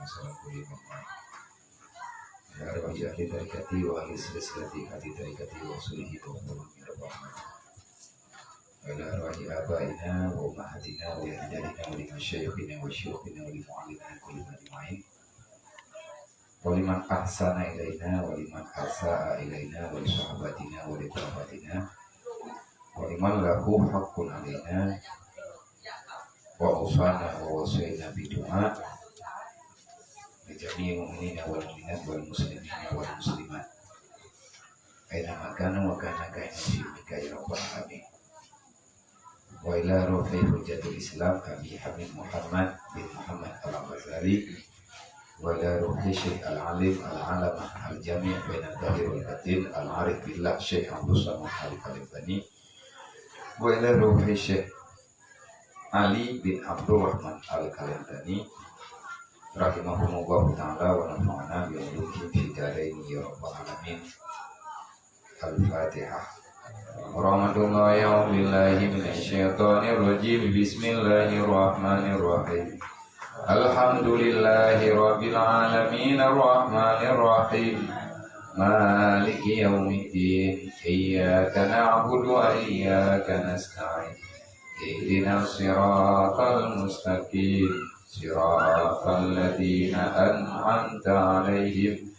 masalah kuliah ya arwah ahli tarikati wa ahli silsilati ahli tarikati wa sulihi wa qulubina rabbana wa ila arwahi abaina wa ummahatina wa ajdadina wa li masyayikhina wa syuyukhina wa li mu'allimina kullina ajma'in wa liman ahsana ilaina wa liman asaa ilaina wa li sahabatina wa li qarabatina wa liman lahu haqqun alaina wa usana wa wasayna bidu'a Jami'il mu'minina wal mu'minat wal muslimina wal muslimat aina makana wa kana kaina fi'ika ya rabbal alamin wa ila ruhi hujjatul islam Abi Hamid Muhammad bin Muhammad al-Ghazali wa ila ruhi syekh al-alim al-alamah al-jami' baina dhahir wal batin al-arif billah syekh Abdul Samad al-Kalibani wa ila ruhi syekh Ali bin Abdul Rahman al-Kalibani rahimahumullah ta'ala wa nafa'ana bi'uluhim fi darain ya rabbal alamin. Al-Fatihah. Rahmatullahi wa billahi minasyaitonir rajim. Bismillahirrahmanirrahim. Alhamdulillahi rabbil alamin arrahmanir rahim. Maliki yaumiddin. Iyyaka na'budu wa iyyaka nasta'in. Ihdinas siratal mustaqim. Siratal ladzina an'amta 'alaihim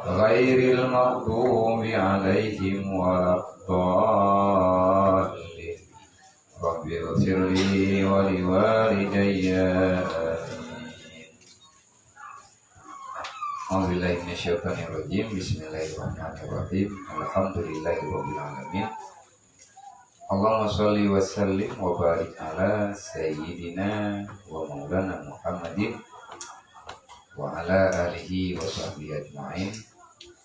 ghairil maghdubi 'alaihim waladdallin. Rabbighfirli wa liwalidayya. A'udzubillahi minasyaitonir rajim. Bismillahirrahmanirrahim. Alhamdulillahirabbil alamin. Allahumma sholli wa sallim wa barik ala sayyidina wa maulana Muhammadin wa ala alihi wa sahbihi ajma'in.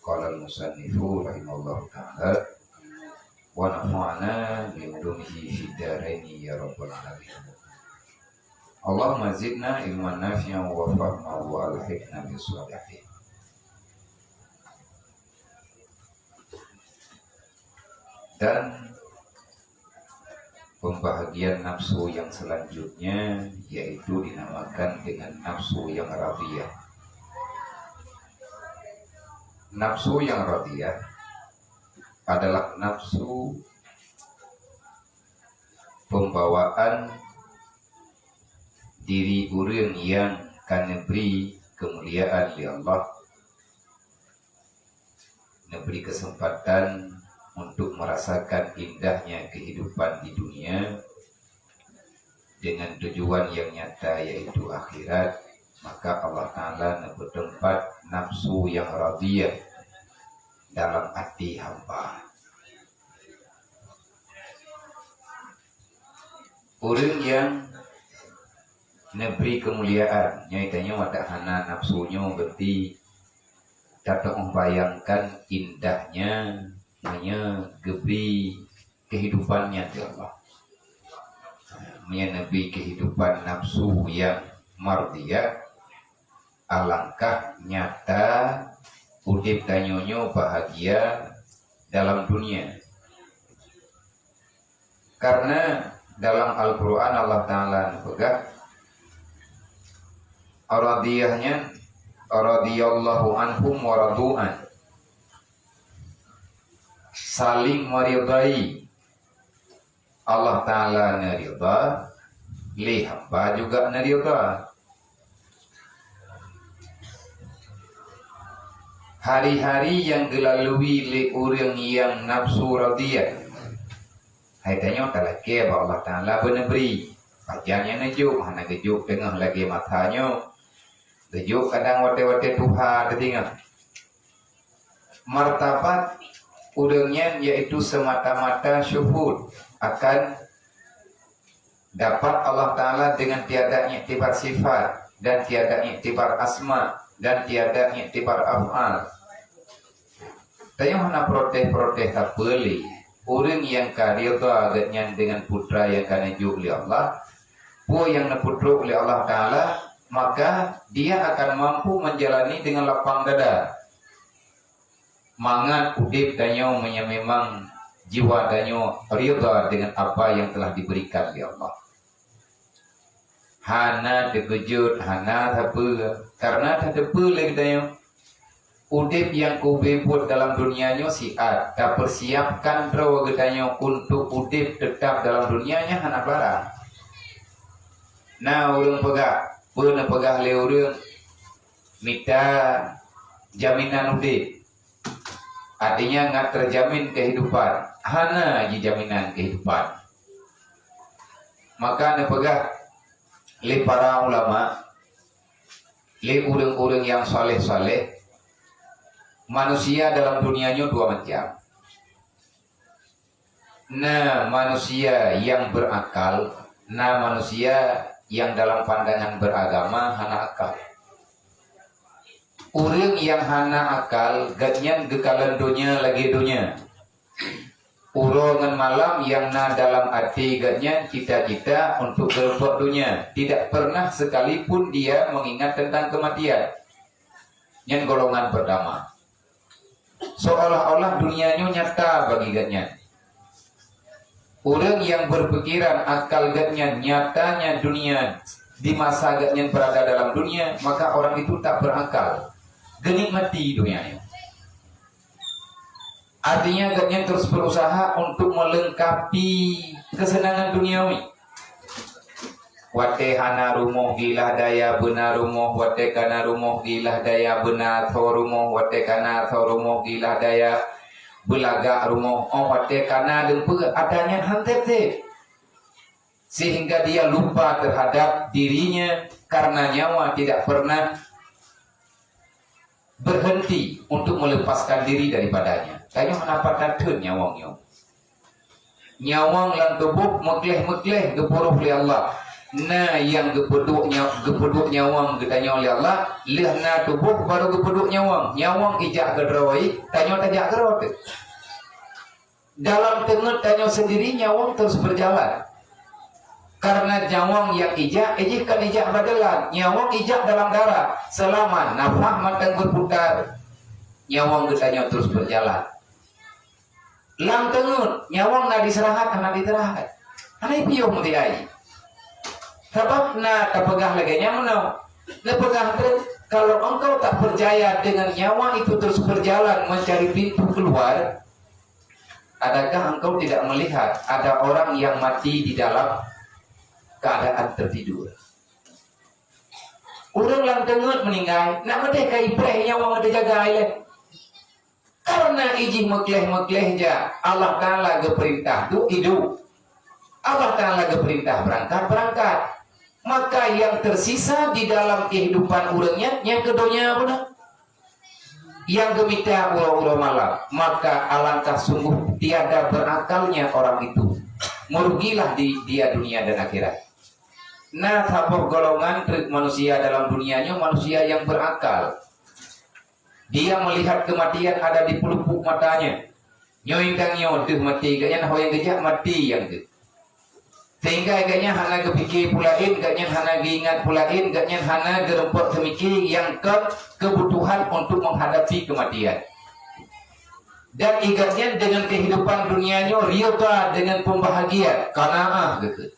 Qala al-musannifu rahimahullahu ta'ala wa nafa'ana bi ulumihi fid dharaini ya rabbal alamin. Allahumma zidna ilman nafi'an wa fahma wa alhiqna bis shalihin. Dan pembahagian nafsu yang selanjutnya yaitu dinamakan dengan nafsu yang radiyah. Nafsu yang radiyah adalah nafsu pembawaan diri urang yang kana beri kemuliaan di Allah, memberi kesempatan untuk merasakan indahnya kehidupan di dunia dengan tujuan yang nyata yaitu akhirat, maka Allah Ta'ala bertempat nafsu yang radiyah dalam hati hamba. Orang yang memberi kemuliaan nyaitanya wadahana nafsunya berarti dapat membayangkan indahnya hanya gebri kehidupannya di Allah, menyanabi kehidupan nafsu yang mardiyah. Alangkah nyata udip danyonyo bahagia dalam dunia, karena dalam Al-Quran Allah Ta'ala pegang aradiyahnya aradiyallahu anhum wa radu'an, saling meridai. Allah Ta'ala nerida, li hamba juga nerida. Hari-hari yang dilalui li orang yang nafsu radiyah, haitanya talaki Allah Ta'ala beneberi pajannya nejuk, hana gejuk tengah lagi matanya, gejuk kadang wate-wate tuha ketinggal. Martabat urangnya yaitu semata-mata syuhud akan dapat Allah Ta'ala dengan tiada iktibar sifat dan tiada iktibar asma dan tiada iktibar af'al. Tayang hana proteh-proteh tak beli orang yang karirda dengan putra yang kanejuk oleh Allah, pu yang neputruk oleh Allah Ta'ala, maka dia akan mampu menjalani dengan lapang dada. Mangat udip danyo memang jiwa danyo ridha dengan apa yang telah diberikan oleh Allah. hana terkejut, hana apa, karena tak apa lagi tanya. Udip yang kube buat dalam dunianya siat, tak persiapkan draw getanya untuk udip tetap dalam dunianya hana barang. Nah orang pegah le orang minta jaminan udip, artinya nggak terjamin kehidupan, hana aja jaminan kehidupan. Maka nepegah le para ulama, le orang-orang yang saleh-saleh. Manusia dalam dunianya dua macam. Nah, manusia yang berakal, nah manusia yang dalam pandangan beragama hana akal. Orang yang hana akal, ganyan gekalan dunia lagi dunia. Urongan malam yang na dalam hati ganyan cita-cita untuk berbuat dunia. Tidak pernah sekalipun dia mengingat tentang kematian. Yang golongan pertama. Seolah-olah dunianya nyata bagi ganyan. Orang yang berpikiran akal ganyan nyatanya dunia di masa ganyan berada dalam dunia, maka orang itu tak berakal, menikmati dunianya. Artinya ganyan terus berusaha untuk melengkapi kesenangan duniawi. Wate hana rumoh gilah daya benar rumoh, wate kana rumoh gilah daya benar tho rumoh, wate kana tho rumoh gilah daya belaga rumoh, wate kana dempur adanya hantete. Sehingga dia lupa terhadap dirinya karena nyawa tidak pernah berhenti untuk melepaskan diri daripadanya. Tanya kenapa tatun nyawang. Nyawang lang tubuh mekleh-mekleh gepuruh li Allah. Nah yang gepeduk nyawang getanya oleh Allah, lehna tubuh baru gepeduk nyawang ijak gedrawai, tanya tajak gerot. Dalam tengah tanya sendiri nyawang terus berjalan. Karena nyawang yang ijak kan ijak badalan, nyawang ijak dalam darah, selama nafas matang berputar, nyawang getanya terus berjalan. Lam tengah nyawang na diserahat, na diterahat, anai piyo mutiai. Sebab nak terpegah lagi nyaman, terpegah kalau engkau tak percaya dengan nyawa itu terus berjalan mencari pintu keluar, adakah engkau tidak melihat ada orang yang mati di dalam keadaan tertidur? Orang lang tengut meninggal, nak merdeka ibrah nyawa merdeka jaga karena iji mekleh ja Allah Ta'ala geperintah tu hidup, Allah Ta'ala geperintah berangkat. Maka yang tersisa di dalam kehidupan orangnya yang keduanya benar. Yang gemita ura-ura malam, maka alangkah sungguh tiada berakalnya orang itu. Merugilah dia dunia dan akhirat. Nah, sabab golongan manusia dalam dunianya manusia yang berakal. Dia melihat kematian ada di pelupuk matanya. Nyoingkangnya tuh mati, kayaknya yang gejak mati yang tu. Sehingga agaknya hana kepikir pulain, agaknya hana diingat pulain, agaknya hana gerempot semikir yang kebutuhan untuk menghadapi kematian. Dan igatnya dengan kehidupan dunianya riyata dengan pembahagiaan, qanaah gitu.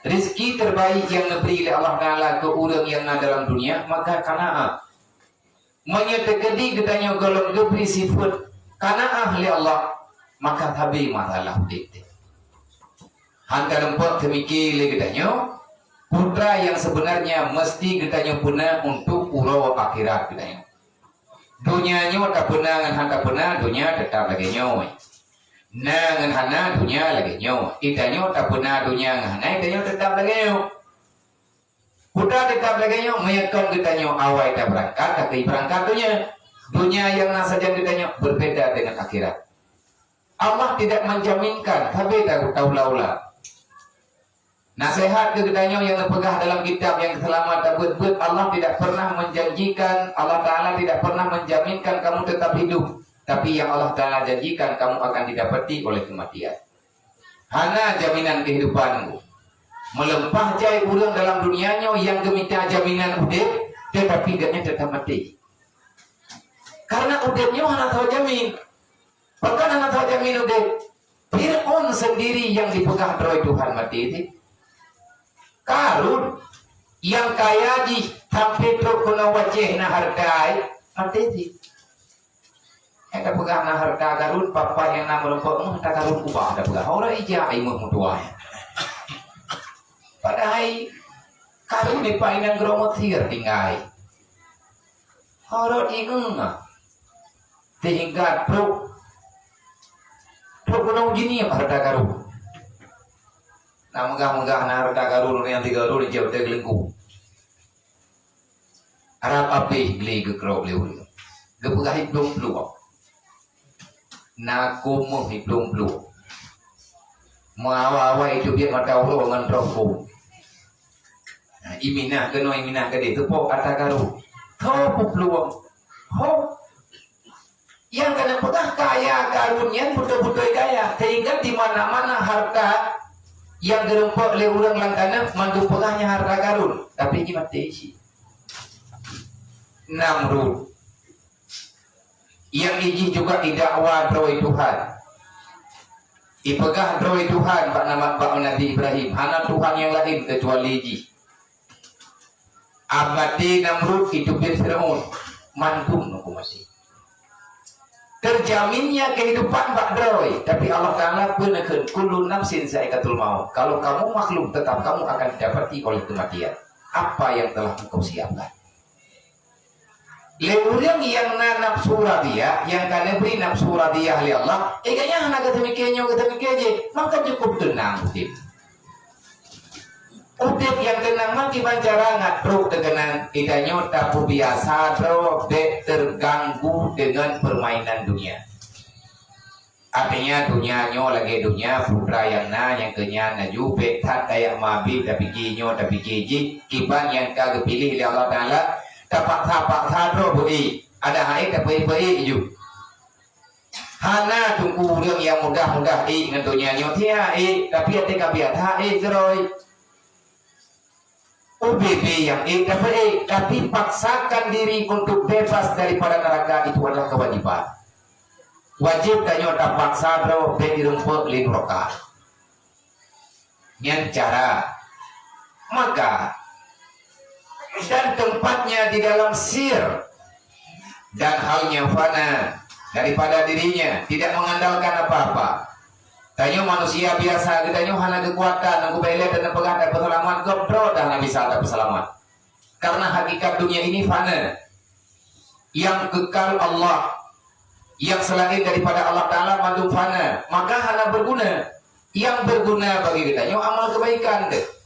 Rezeki terbaik yang diberi oleh Allah Ta'ala ke orang yang ada dalam dunia, maka qanaah. Menyertegedi getanya golong diberi sifat qanaah oleh Allah, maka tabi masalah dikti. Hangga rempot kemikir getanya putra yang sebenarnya mesti getanya punah untuk uro akhirat getanya. Dunianya tak punah ngan hanta punah, dunia tetap lagi nyoy. Nah ngan hana dunia lagi nyoy. Itanya tak punah dunia ngan hana, itanya tetap lagi nyoy. Putra tetap lagi nyoy, mayakkan getanya awal tak berangkat, kaki berangkat dunia yang nasajan getanya berbeda dengan akhirat. Allah tidak menjaminkan, tapi tahu laula. Nasihat kegetanya yang terpegah dalam kitab yang keselamatan buat Allah tidak pernah menjanjikan, Allah Ta'ala tidak pernah menjaminkan kamu tetap hidup. Tapi yang Allah Ta'ala janjikan kamu akan didapati oleh kematian. Hana jaminan kehidupanmu. Melempah jai urang dalam dunianya yang gemita jaminan udip, tetapi gaknya tetap mati. Karena udipnya hana tahu jamin. Bahkan hana tahu jamin udip. Fir'aun sendiri yang dipegang oleh Tuhan mati itu. Karun Yang kaya di sampai truk kuna wajah na hargai nanti di ada pegang na harga garun papa yang nama lempok tak garun ubah ada pegang orang ija imut mutua padahal karun ni painan gromot hir tinggai orang ingung sehingga truk kuna ujini harga garun nah megah-megah na harga garun yang tiga garun jauh dari lingkup Arab api beli ke kerap beli gepegah hidup peluang na kumuh hidup peluang mawa-awa itu biar mata Allah dengan rokok iminah ke no iminah ke itu po kata karu tau peluang ho yang kena pegah kaya karunnya betul-betul kaya sehingga di mana-mana harta yang gerempok oleh orang langkana mandu pegahnya harta karun tapi gimana isi Namrud yang iji juga didakwa droi Tuhan ipegah droi Tuhan pak nama pak Nabi Ibrahim hana Tuhan yang lain kecuali iji abadi Namrud hidupin Fir'aun mantum nuku masih terjaminnya kehidupan pak droi tapi Allah Ta'ala benekan kullu nafsin saikatul maut kalau kamu makhluk tetap kamu akan didapati oleh kematian apa yang telah engkau siapkan Leurang yang nafsu radiyah, yang kena beri nafsu radiyah oleh Allah, kayaknya anak kata mikirnya, maka cukup tenang, Udip. Udip yang tenang, maki bancara ngatruk dengan idanya tapu biasa, dek terganggu dengan permainan dunia. Artinya dunianya lagi dunia, putra yang kenya naju, betat kayak mabi, tapi kinyo, tapi kiji, kiban yang kagak pilih oleh Allah Ta'ala, tapak sadro bui ada hai tapi itu hana tunggu orang yang mudah-mudah ngentunya nyotia tapi ketika biata geroi UBB yang tapi paksakan diri untuk bebas daripada neraka itu adalah kewajiban wajib danyo tapak sadro beirumpo liroka yang cara maka dan tempatnya di dalam sir dan halnya fana daripada dirinya tidak mengandalkan apa-apa tanya manusia biasa kita hanya kekuatan aku bela dan pegang dan peselamat godro dan bisa ada peselamat karena hakikat dunia ini fana yang kekal Allah yang selain daripada Allah Ta'ala mandu fana maka hanya berguna yang berguna bagi kita amal kebaikan deh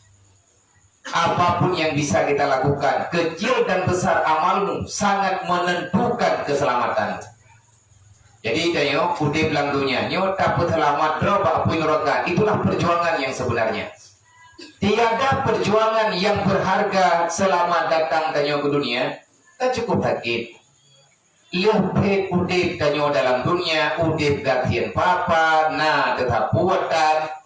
apapun yang bisa kita lakukan kecil dan besar amalmu sangat menentukan keselamatan jadi dayo udip lang dunia nyo dapat selamat roba pun roga itulah perjuangan yang sebenarnya tiada perjuangan yang berharga selama datang danyo ke dunia tak cukup sakit lebih udip danyo dalam dunia udip gatian papa na tetap buatan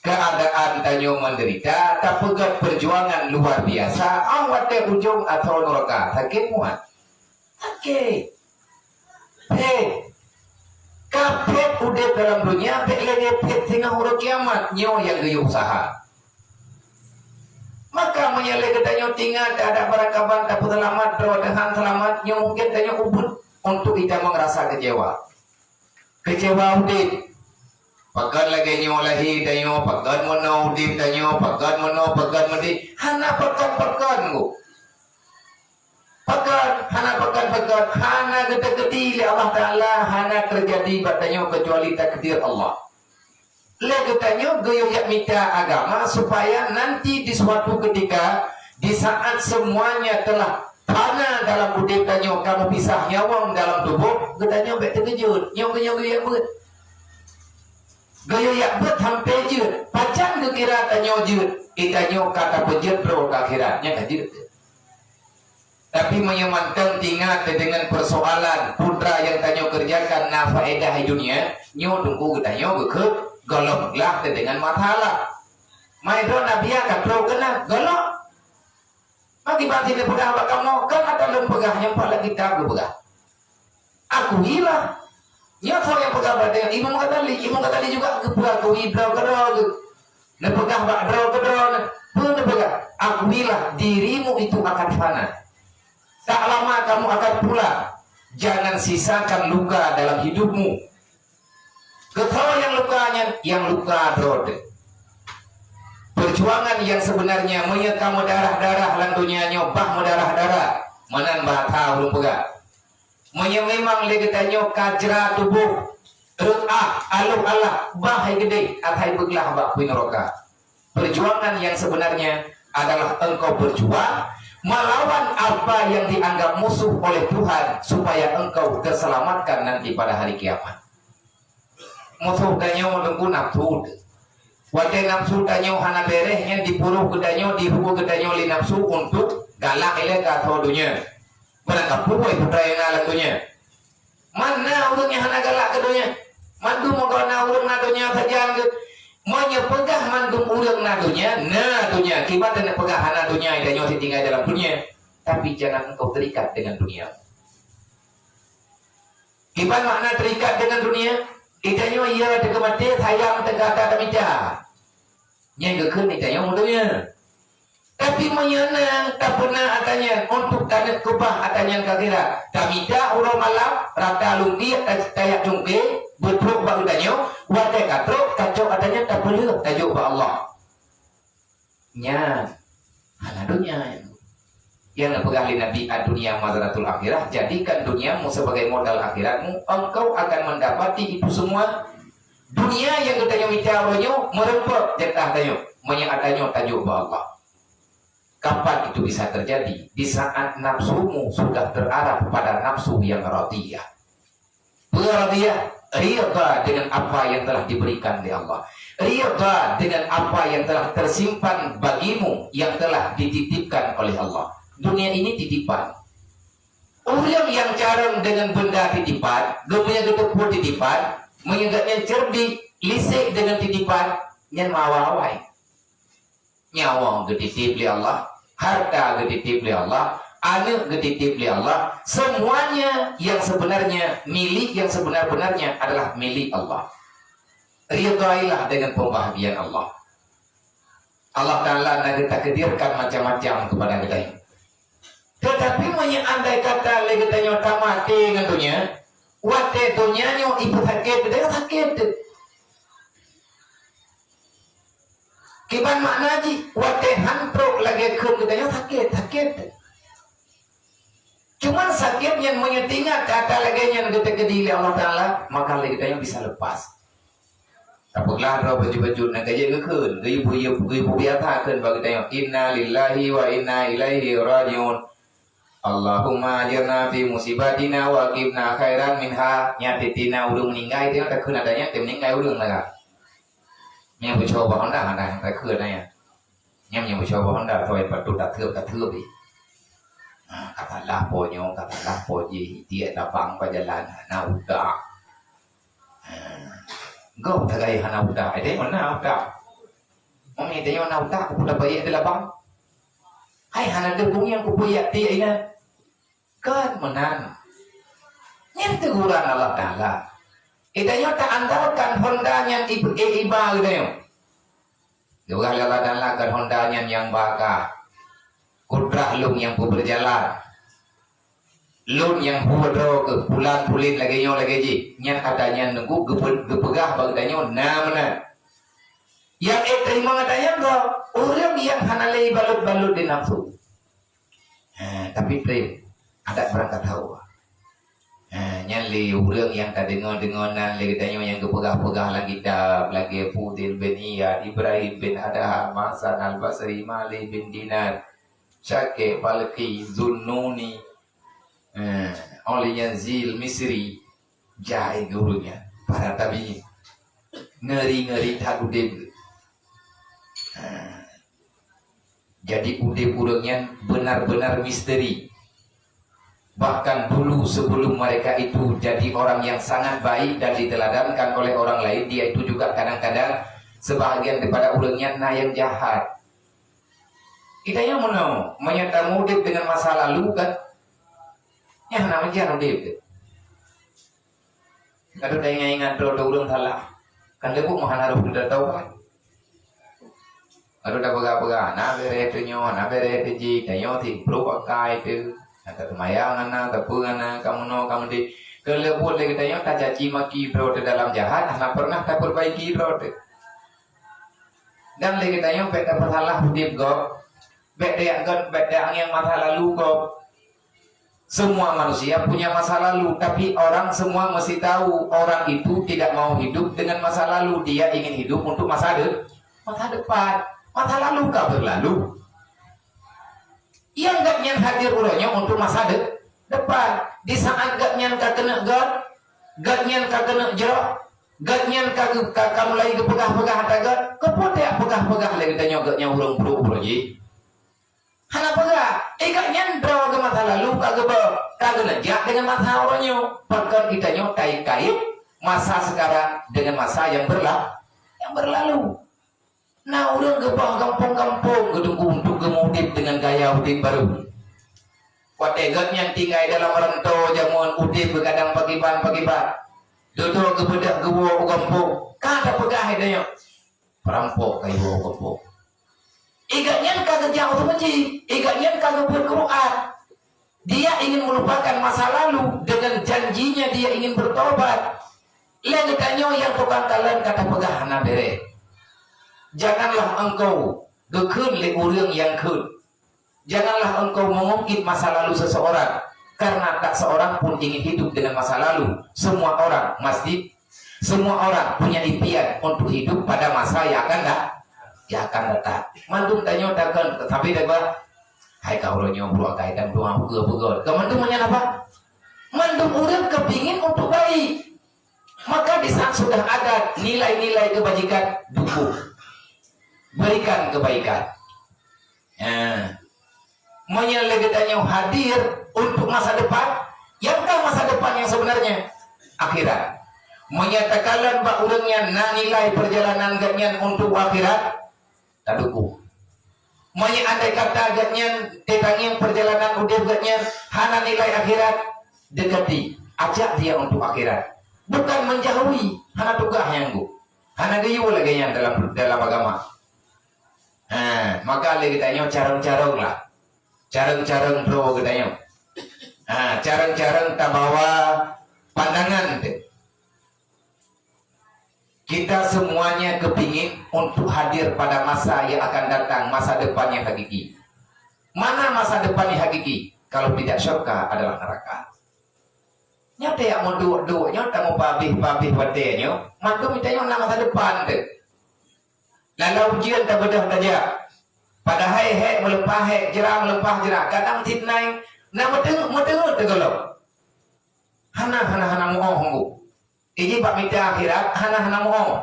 keadaan danyo menderita tapi perjuangan luar biasa awate ujung atau neraka sakit muat sakit kabeh udah dalam dunia lagi tinggal huruf kiamat nyo yang gaya usaha maka menyalai danyo tinggal ada barakaban tak selamat dengan selamat nyo mungkin danyo ubud untuk tidak merasa kecewa udip pagan lagi nyo lahi danyo pagan mono udip danyo pagan mono pagan medi hana pagan go pagan hana gede-gede li Allah Ta'ala hana terjadi badanyo kecuali takdir Allah le getanyo goyo yak minta agama supaya nanti di suatu ketika di saat semuanya telah hana dalam udip danyo kamu pisah nyawang dalam tubuh getanyo bet terkejut nyo yak bet gaya yak bet hampir je pacan kekira tanyo je itanyo kata pejet bro akhiratnya kajet tapi menyemankan tinggal dengan persoalan putra yang tanyo kerjakan na faedah dunia nyo tunggu getanyo ke golong lah dengan matalah maidro nabi akan bro kena golong bagi batin pegang kamu kan ada lempegahnya pala kita pegah aku hilang ya, yang pegang badan, imam kata li juga kebuat kui bro kerog, Nepegah bak drol pun nepegah. Akuilah dirimu itu akan fana. Tak lama kamu akan pulang. Jangan sisakan luka dalam hidupmu. Ketawa yang luka drol. Perjuangan yang sebenarnya menyekam darah-darah lan dunia nyobah darah-darah menan bahata ulun pegah. Memang legetanyo kajra tubuh rut'ah aluh Allah bahai gede atai beglah bak pinoroka. Perjuangan yang sebenarnya adalah engkau berjuang melawan apa yang dianggap musuh oleh Tuhan supaya engkau terselamatkan nanti pada hari kiamat. Musuh danyo menunggu nafsu. Wadai nafsu danyo hana berehnya dipuruh gedanyo dihubu gedanyo li nafsu untuk galak ile katho dunia. Menangkap puai putra yang ngalah dunia. Mana urungnya hana galak ke dunia? Mandu mogona urung na dunia saja ke. Monya pegah mandum urung na dunia. Nah dunia kibat dan pegah hana dunia danyo tinggal dalam dunia. Tapi jangan engkau terikat dengan dunia. Kibat makna terikat dengan dunia. Idanyo iya dekat mati sayang tegata tamija. Yang gekun idanyo mudunya. Tapi menyenang tak pernah adanya untuk tanya kubah adanya kakira. Tamija urang malam rata lungki tayak jungke betruk bang idanyo wadai katruk kacau adanya tak perlu tajuk ba Allah. Nya hana dunia. Yang pegang Nabi dunia mazaratul akhirah, jadikan duniamu sebagai modal akhiratmu, engkau akan mendapati itu semua. Dunia yang katanya micaronyo merempet jatah tanyo menyatanyo tajuk Allah. Kapan itu bisa terjadi? Di saat nafsumu sudah terarah pada nafsu yang radiyah. Radiyah ridha dengan apa yang telah diberikan oleh Allah. Ridha dengan apa yang telah tersimpan bagimu yang telah dititipkan oleh Allah. Dunia ini titipan. Orang yang carang dengan benda titipan, gemenya gedek pun titipan, menyegatnya cerdik, lisik dengan titipan, nyan mawawai. Nyawa geditip li Allah, harta geditip li Allah, anak geditip li Allah, semuanya yang sebenarnya milik yang sebenar-benarnya adalah milik Allah. Ridhailah dengan pembahagian Allah. Allah Ta'ala nak takdirkan macam-macam kepada kita. Tetapi andai kata lagi tanya tamati dengan dunia, wate dunia nyo ibu sakit, dia sakit. Kiban makna ji, wate hantruk lagi kum kita sakit. Cuman sakit yang menyetingat kata lagi yang kita kedili Allah Taala, maka lagi tanya bisa lepas. Apabila roh baju-baju nak kerja ngekun, ibu biasa kan bagi tanya inna lillahi wa inna ilaihi rajiun. Allahumma ajirna fi musibatina wa qibna khairan minha. Nyatitina urung meninggal itu tak kena adanya tem meninggal urung lah. Yang bercoba Honda ada tak kena ya. Yang bercoba Honda thôi patut tak thưa đi. Kata lapo je dia tapang pajalan na uda. Go tagai hana uda ide mana uda. Mami dia na uda udah baik de labang. Hai hana debung yang kupuyak ti ina. Kan menang. Yang teguran Allah Ta'ala. Itanya tak andalkan Hondanya iba gitu. Juga Allah Ta'ala kan Hondanya yang baka. Kudrah lung yang berjalan. Lung yang huwadro ke bulan pulin lagi ji. Yang katanya nunggu gepegah bagdanya namanya. Yang terima katanya kok orang yang hanalai balut-balut di nafsu. Tapi prem ada berangkat hawa. Nyali urang yang tak dengar-dengaran lagi tanya yang kepegah-pegah lagi dah lagi Putin bin Iyad, Ibrahim bin Adham, Hasan al-Basri, Mali bin Dinar, Syakir Balqi, Zunnuni, oleh Zil Misri, jahil gurunya para tabi'in. Ngeri-ngeri tak udip. Jadi udip urangnya benar-benar misteri. Bahkan dulu sebelum mereka itu jadi orang yang sangat baik dan diteladankan oleh orang lain, dia itu juga kadang-kadang sebahagian daripada urangnya nah yang jahat. Kita yang mau menyertai mudip dengan masa lalu kan, yang namanya jangan mudip. Kalau dah ingat doa urang salah, kan lebih mahal harus sudah tahu kan. Aduh dah pegah-pegah, na bere tu nyo, na bere tu ji, tayo ti perlu pakai tu, kata mayang ana, tapu ana, kamu no kamu di, kelebut lagi tayo tak caci maki bro tu dalam jahat, ana pernah tak perbaiki bro tu. Dan lagi tayo bet dapat salah hudip go, bet dia yang masa lalu go. Semua manusia punya masa lalu, tapi orang semua mesti tahu orang itu tidak mau hidup dengan masa lalu, dia ingin hidup untuk masa depan. Masa lalu kah berlalu? Yang gak nyan hadir uronya untuk masa depan. Di saat gak nyan kah kena gak nyan kah kena jerok, gak nyan kah kamu lagi kepegah-pegah hatagat, kepote pegah-pegah lagi tanya gak nyan urang bro ji. Hana pegah, gak nyan draw ke masa lalu kah nejak dengan masa uronya. Bahkan kita nyo kait-kait masa sekarang dengan masa yang berlalu. Nah, orang gebang kampung-kampung gedung untuk gemudip dengan gaya udip baru. Wategat yang tinggal dalam rantau jamuan udip begadang pagi-pan. Duduk kebedak gewo kampung. Kada pegah idanya. Perampok kayu kampung. Igatnya kagak jauh tu menci. Igatnya kagak berkeruan. Dia ingin melupakan masa lalu dengan janjinya dia ingin bertobat. Lagi tanya yang tukang kalian kata pegah hana bere. Janganlah engkau gekun le urang yang kun. Janganlah engkau mengungkit masa lalu seseorang, karena tak seorang pun ingin hidup dengan masa lalu. Semua orang punya impian untuk hidup pada masa yang akan datang. Mandung tanya takkan, tapi dapat hai kau ronyo buat kaitan doang pegel. Kemandung menyan apa? Mandung urang kepingin untuk baik. Maka di saat sudah ada nilai-nilai kebajikan, dukung. Berikan kebaikan. Menyelegetanya hadir untuk masa depan. Yankah masa depan yang sebenarnya? Akhirat. Menyatakan bak urangnya na nilai perjalanan gatnya untuk akhirat. Tak dukung. Andai kata gatnya tetangnya perjalanan udip gatnya hana nilai akhirat, dekati. Ajak dia untuk akhirat. Bukan menjauhi. Hana tugah yang gu. Hana gayu lagi yang dalam agama. Maka lagi tanya carang-carang lah. Carang-carang bro katanya. Carang-carang tak bawa pandangan. Kita semuanya kepingin untuk hadir pada masa yang akan datang, masa depan yang hakiki. Mana masa depan yang hakiki? Kalau tidak syurga adalah neraka. Nyata yang mau dua-dua, nyata mau babih wadenya, mantu mitanya nama masa depan tu. Lalu ujian tak bedah saja. Pada hai melepah jerah melepah jerah. Kadang titnai nama tengok tegolok. Hana muong. Ini pak mita akhirat hana muong.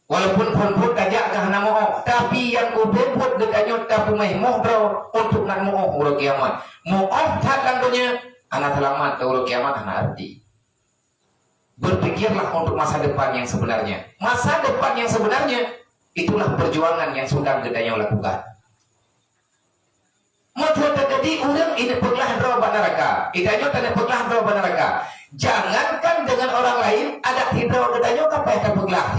Walaupun pun kajak ke hana muong, tapi yang kubebut dekanya tak pemehmoh bro untuk nak muong urut kiamat. Muong tak langgunya anak selamat urut kiamat hana arti. Berpikirlah untuk masa depan yang sebenarnya. Masa depan yang sebenarnya itulah perjuangan yang sudah gedanya lakukan. Maka terjadi orang ini peglah roba neraka. Idanya tanda peglah roba neraka. Jangankan dengan orang lain ada hidro gedanya kapai terpeglah.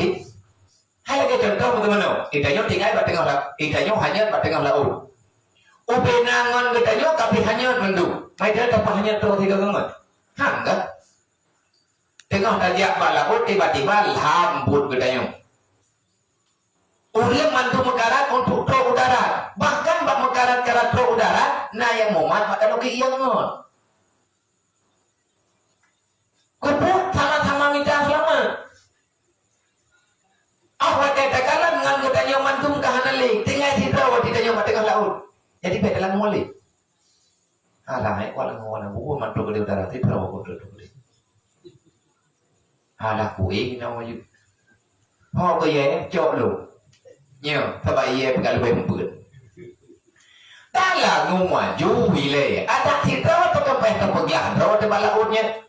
Hai lagi contoh teman-teman. Idanya tinggal pada tengah laut. Idanya hanya pada tengah laut. Ubenangan gedanya tapi hanya mendung. Mereka dapat hanya terus tiga gemet. Hangga. Tengah tajak laut tiba-tiba lambut gedanya. Uliam mantu mekarat untuk tro udara. Bahkan bak mekarat-karat tro udara, nah yang momat maka nuki yang ngon. Kupuk sama-sama minta selamat. Awak katakanlah dengan ketanya mantum kahanali, tinggal di tro ditanya mat tengah laut. Jadi beda lang muli. Alah, walang buku mantu ke udara ti tro ko tro. Alah kuing na mo yu. Ho ko ye cok lu. Nhiều, thưa bà em gak lebih mempun. Tala ngumaju wile. Ada kita atau kepegah roh di lautnya.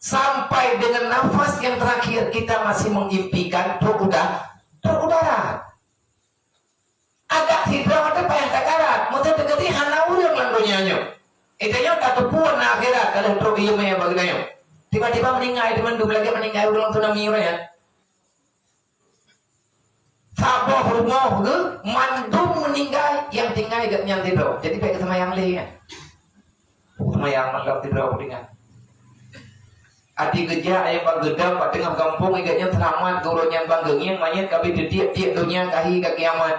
Sampai dengan nafas yang terakhir kita masih mengimpikan terudara. Ada kita atau payah takarat. Mungkin dekati hana urang langgonya nyo. Itanya tak tepuan na akhirat kalau teruk ilmu yang bagainya. Tiba-tiba meninggal teman dua lagi meninggal ulang tu nami orang ya. Sabar rumah ke mandum meninggal yang tinggal dekat yang tidur. Jadi baik sama yang lain kan. Sama yang malam tidur dengan. Adi kerja ayam bang gedam pada tengah kampung igatnya selamat gurunya bang genging mayat kami dia dunia kahi ke kiamat.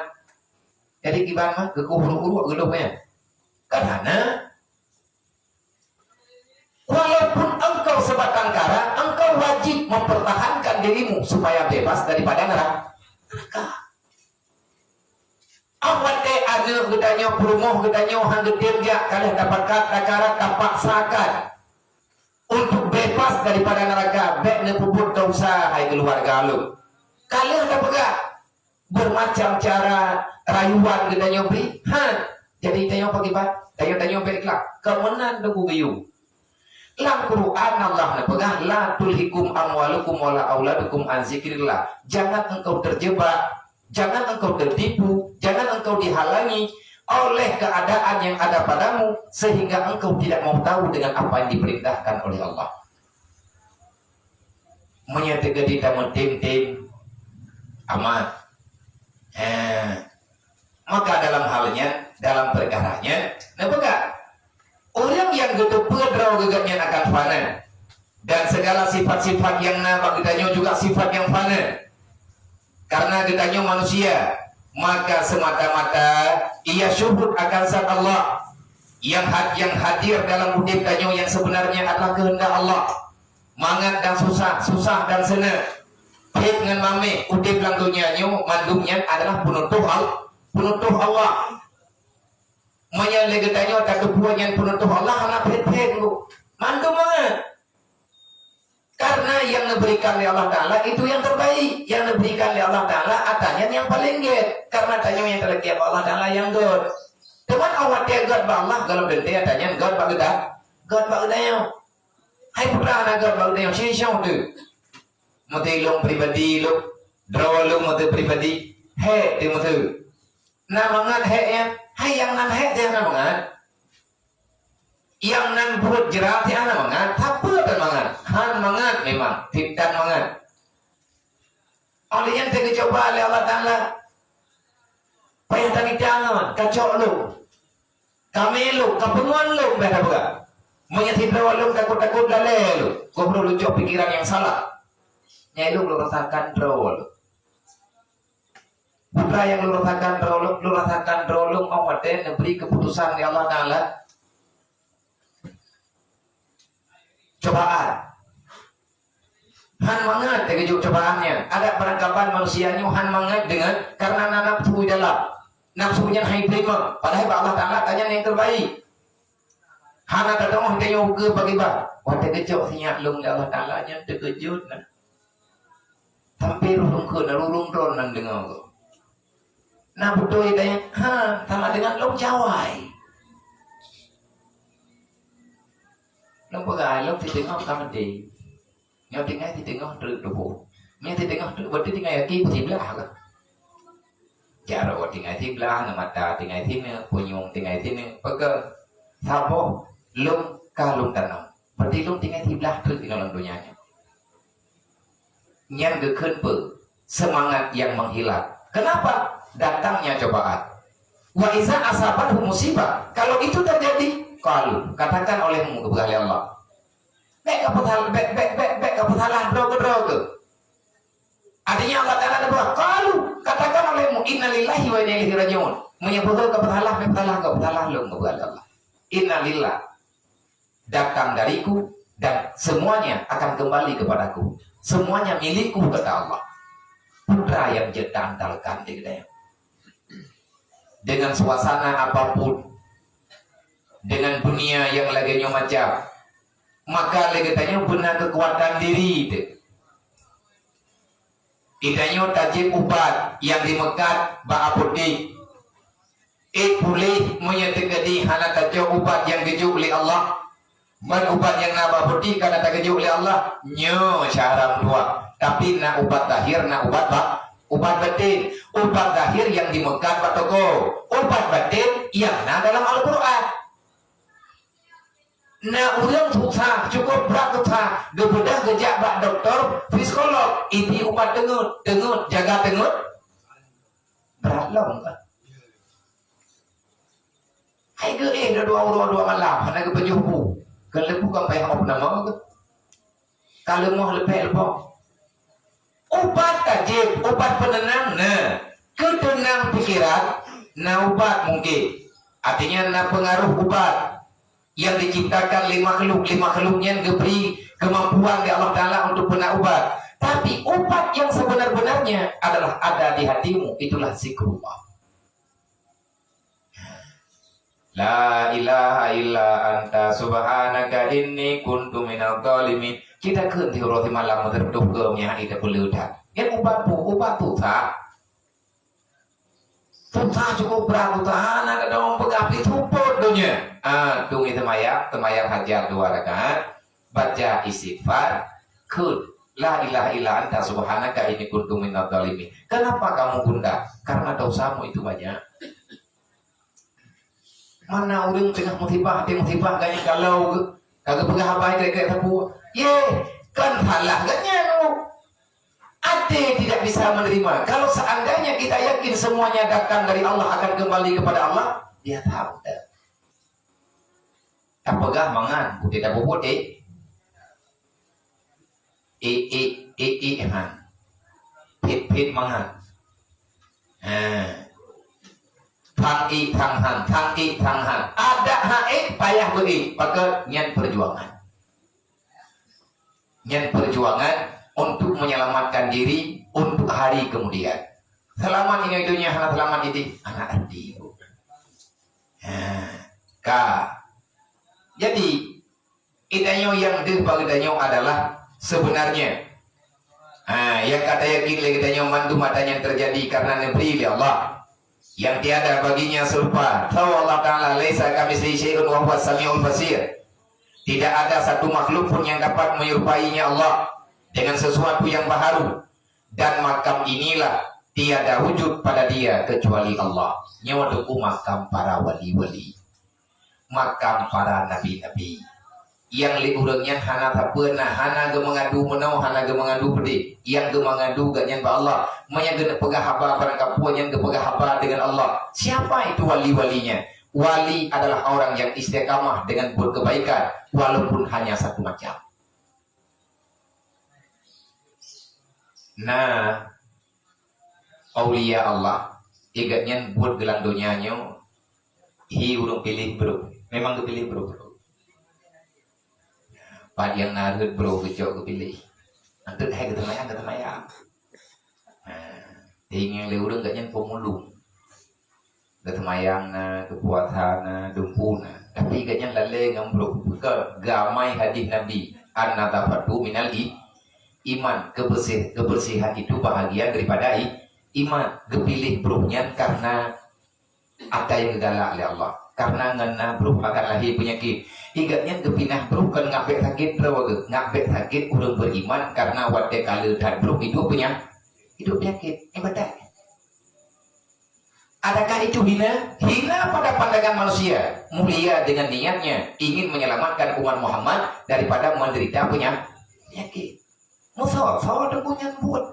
Jadi gimana ke kuhuru gelupnya. Karena walaupun engkau sebatang kara, engkau wajib mempertahankan dirimu supaya bebas daripada neraka. Awak ada gedanya perumuh gedanya hang gedem dia kalau dapatkan takara terpaksakan untuk bebas daripada neraka baik ne puput dosa hai keluarga lu. Kalau ada pegak bermacam cara rayuan gedanya beri, jadi tanya pagi bat, tanya baiklah kemenan dugu biu. Dalam Quran Allah pegang la tulhikum amwalukum wala auladukum an zikrillah. Jangan engkau terjebak, jangan engkau tertipu, jangan engkau dihalangi oleh keadaan yang ada padamu sehingga engkau tidak mau tahu dengan apa yang diperintahkan oleh Allah. Menyatakan kita mentim-tim amat. Maka dalam halnya, dalam perkaranya, pegang orang yang gedhe pedrau gegatnya akan fana dan segala sifat-sifat yang nama gedanya juga sifat yang fana karena gedanya manusia maka semata-mata ia syuhud akan zat Allah yang hadir dalam hidup danyo yang sebenarnya adalah kehendak Allah mangat dan susah dan senang hit dengan mame udip lang dunianya mandumnya adalah penutup Allah Maya legetanya tak kebuan yang penutup Allah anak pet-pet lu. Mandum banget. Karena yang diberikan oleh Allah Ta'ala itu yang terbaik. Yang diberikan oleh Allah Ta'ala atanya yang paling get. Karena tanya yang terlebih Allah Ta'ala yang good. Teman awak dia god Allah kalau dente atanya god bagda. God bagda. Hai putra anak god bagda si siang tu. Mati long pribadi lu. Draw lu mati pribadi. He di mati. Namangan he ya. Hai yang nan he dia namangan. Yang nan buat jerat dia namangan. Tapi dan mangan. Han mangan memang. Tidak mangan. Oleh yang tercoba oleh Allah Ta'ala. Payah tadi jangan. Kacau lu. Kami lu. Kepenguan lu. Beda bukan. Menyatip rawa lu. Takut-takut lalai lu. Kau perlu lucu pikiran yang salah. Nyai lu rasakan rawa lu. Putra yang lu rasakan rolong awate beri keputusan ya Allah Ta'ala cobaan han mangat keju cobaannya ada penangkapan manusianya han mangat dengan karena nafsu dalam nafsunya hai prima padahal Allah Ta'ala tanya yang terbaik han ada dong tanya ke bagi bah wate keju sinya lung ya Allah Ta'ala nya terkejut nah sampai rulung ke rulung ron nan dengar nah betul itu sama dengan lo jawai lo pegai lo thì tiếng kamu di nhau tiếng thì tiếng trừ đủ nghe thì tiếng trừ bật tiếng kia của thím là hả chả rồi tiếng thím là nằm mặt ta tiếng thím punyung tiếng thím peker sabo lum kalung tanam berarti lum tiếng thím là trừ tiếng dalam dunianya yang gekhenpe semangat yang menghilang kenapa datangnya cobaan. Wa iza asabat musibah. Kalau itu terjadi, kalau katakan olehmu kepada Allah. Bek keputalah droge. Artinya Allah Ta'ala ada bahwa kalau katakan olehmu innalillahi wa inna ilaihi raji'un. Menyebutkan keputalah lu kepada Allah. Innalillah. Datang dariku dan semuanya akan kembali kepadaku. Semuanya milikku kata Allah. Putra yang jedandalkan di gedaya. Dengan suasana apapun, dengan dunia yang lagi macam, maka lagi tanya benar kekuatan diri itu. Idanya tajib ubat yang di Mekah baaputi. Boleh menyatakan di hana tajib ubat yang keju oleh Allah. Man ubat yang nabaputi karena tak keju oleh Allah. Nyo syaram dua. Tapi nak ubat tahir, nak ubat batin. Ubat zahir yang di Mekah Pak Toko. Ubat batin yang dalam Al-Quran. Nah, orang susah, cukup berat susah. Gebedah gejak bak doktor, psikolog. Ini ubat dengut, jaga dengut. long kan. Hai ke dua malam, hana ke pejuhu. Kalau bukan payah op nama ke. Kalau mau lebih lepas. Obat tajib, obat penenang, ketenang pikiran, obat mungkin. Artinya pengaruh obat yang diciptakan lima makhluknya diberi kemampuan dari Allah Ta'ala untuk benar obat. Tapi obat yang sebenar-benarnya adalah ada di hatimu, itulah zikrullah. La ilaha illa anta subhanaka inni kuntu minadh dhalimin. Kita keun thi ro thi malam terduh ke nya ida perlu dah. Yang obat tu tak. Tuta cukup berat tahan ada dong pegapi tuput dunia. Dungi temayang hajar 2 rakaat. Baca istighfar. Keun la ilaha illa anta subhanaka inni kuntu minadh dhalimin. Kenapa kamu bunda? Karena dosamu itu banyak. Mana orang tengah musibah ganya kalau kagak pegah apa kayak tapu. Ye, kan halah ganya lu. Ate tidak bisa menerima. Kalau seandainya kita yakin semuanya datang dari Allah akan kembali kepada Allah, dia tahu dah. Tak pegah mangan, putih tak putih. Han. Pit mangan. Thang han. Ada haid payah beri, maka nyan perjuangan. Nyan perjuangan untuk menyelamatkan diri untuk hari kemudian. Selamat ini dunia, selamat ini anak adi. Jadi idanyo yang dibagi danyo adalah sebenarnya. Yang kata yakin lagi danyo mandu matanya terjadi karena negeri Allah. Yang tiada baginya serupa. Tahu Allah Ta'ala laisa kamitslihi syai'un wa huwas samiul basir. Tidak ada satu makhluk pun yang dapat menyerupainya Allah dengan sesuatu yang baharu. Dan makam inilah tiada wujud pada dia kecuali Allah. Nyawa deku makam para wali-wali, makam para nabi-nabi. Yang li urangnya hana tak pernah, hana ge mengadu menau, hana ge mengadu pedih. Yang ge mengadu ganyan ba Allah, manya ge pegah haba barang kapuan yang ge pegah haba dengan Allah. Siapa itu wali-walinya? Wali adalah orang yang istiqamah dengan buat kebaikan walaupun hanya satu macam. Nah, aulia Allah igatnya buat gelang dunianya hi urung pilih bro. Memang kepilih bro. Pak yang narut bro kecok kepilih. Nanti hai ketemayang. Tinggal urang gaknya pemulung. Ketemayang kepuasan dumpuna. Tapi gaknya lale ngambro ke gamai hadis Nabi an-nadafatu minal iman. Kebersihan itu bahagia daripada iman. Kepilih bronya karena ada yang galak oleh Allah. Karena ngena bro akan lahir penyakit. Igatnya kepinah bro kan ngabek sakit rawaga. Ngabek sakit urang beriman karena wate kala dan bro hidup penyakit. Betul. Adakah itu hina? Hina pada pandangan manusia. Mulia dengan niatnya ingin menyelamatkan umat Muhammad daripada menderita penyakit. Musawa punya buat.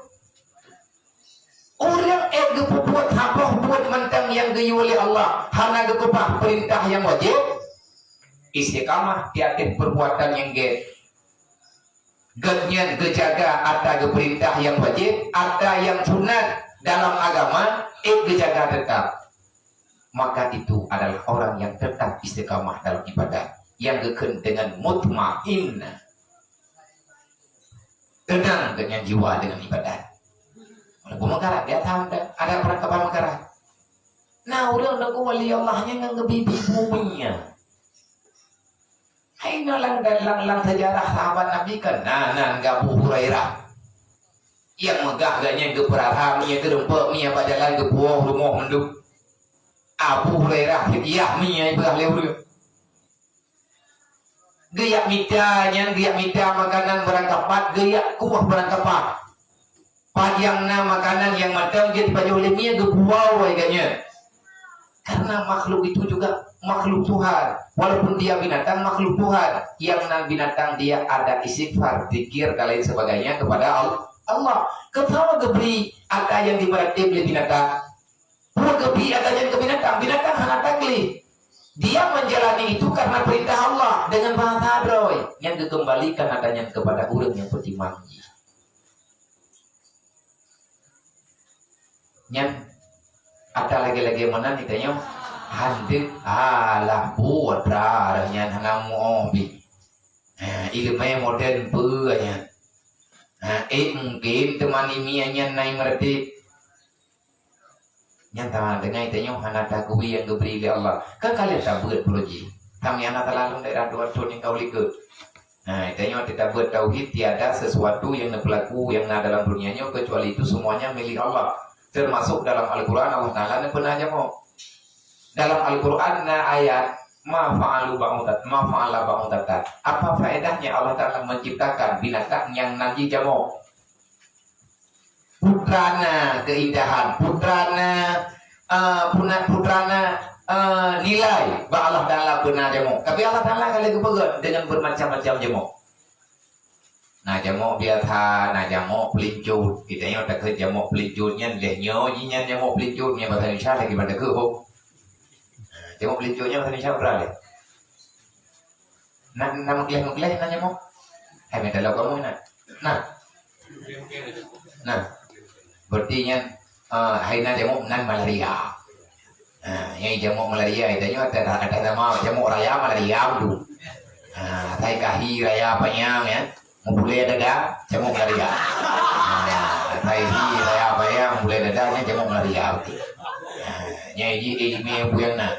Orang buat apa buat mentang yang geyu oleh Allah. Hana gekupah perintah yang wajib. Istiqamah di atas perbuatan yang Genyan gejaga ada perintah yang wajib, ada yang sunat dalam agama, gejaga tetap. Maka itu adalah orang yang tetap istiqamah dalam ibadah, yang geken dengan mutmain, tenang dengan jiwa dengan ibadah. Walaupun mengkarat dia tahu ada perangkapan mengkarat. Nah orang nak wali Allahnya ngebibi buminya. Hai nalang sejarah sahabat Nabi kan. Nah Abu Hurairah yang megah ganya ke perahaminya ke rempuk miya pada jalan ke buah rumah menduk. Abu Hurairah iya miya ibah lewur. Geyak mita makanan berangkapat, geyak kuah berangkapat. Pajangna makanan yang matang jadi pajang oleh miya ke buah ganya. Karena makhluk itu juga makhluk Tuhan. Walaupun dia binatang, makhluk Tuhan. Yang nan binatang dia ada istighfar, zikir dan lain sebagainya kepada Allah. Ketawa geberi ada yang diberati oleh binatang. Gebi adanya ke binatang, binatang hana tagli. Dia menjalani itu karena perintah Allah dengan bahasa hadroy yang dikembalikan adanya kepada urang yang pertimbangan. Yang ada lagi-lagi mana nih tanya handik alah buat raranya hanamu obi. Ilmu modern punya. Mungkin teman ini hanya naik mereti. Yang tahu dengan itu yang anak takui yang diberi oleh Allah. Kan kalian tak buat proji. Kami anak terlalu daerah dua tahun yang kau lihat. Nah, itu yang kita buat tauhid tiada sesuatu yang berlaku yang ada dalam dunianya kecuali itu semuanya milik Allah. Termasuk dalam Al-Quran Allah Taala pernah mau. Dalam Al-Quran ayat ma fa'alu ba'udat ma fa'ala ba'udat. Apa faedahnya Allah Taala menciptakan binatang yang nanti jamu? Putrana keindahan, putrana nilai bah Allah Taala pernah jamu. Tapi Allah Taala kalau kepegat dengan bermacam-macam jamu. Nah jamu biasa, nah jamu pelincut. Kita yang tak kerja jamu pelincutnya, lehnya, jinya jamu pelincutnya bahasa Indonesia lagi pada ke hok. Jamu pelincutnya bahasa Indonesia berapa? Nama keleh nanya jamu. Hai minta lagu kamu nah. Berarti yang haina jamu nan malaria. Yang jamu malaria itu ada nama jamu raya malaria dulu. Thai kahi raya panyang ya. Mulai dada jamu malaria. Thai hi raya panyang mulai dadanya jamu malaria. Nyai ini buyang na.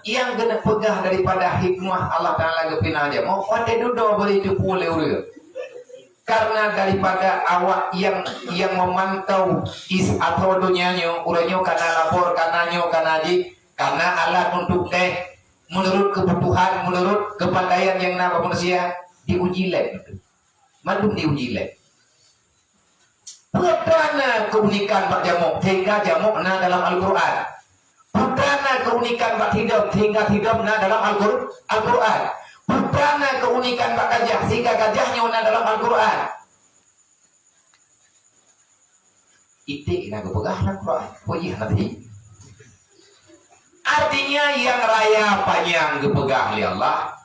Yang kena pegah daripada hikmah Allah Taala gepina jamu. Wate dudo beri cupu leureuk. Karena daripada awak yang memantau is atau dunianya uranyo karena lapor karena alat untuk teh menurut kebutuhan menurut kepandaian yang nama manusia diuji lab madum diuji lab putrana keunikan bak jamuk hingga jamuk na dalam Al-Quran putrana keunikan bak hidup hingga hidup na dalam Al-Quran putrana keunikan bak gajah sehingga gajahnya na dalam Al-Quran. Itik nak pegah Al-Quran. Puji nanti. Artinya yang raya panjang kepegang oleh Allah.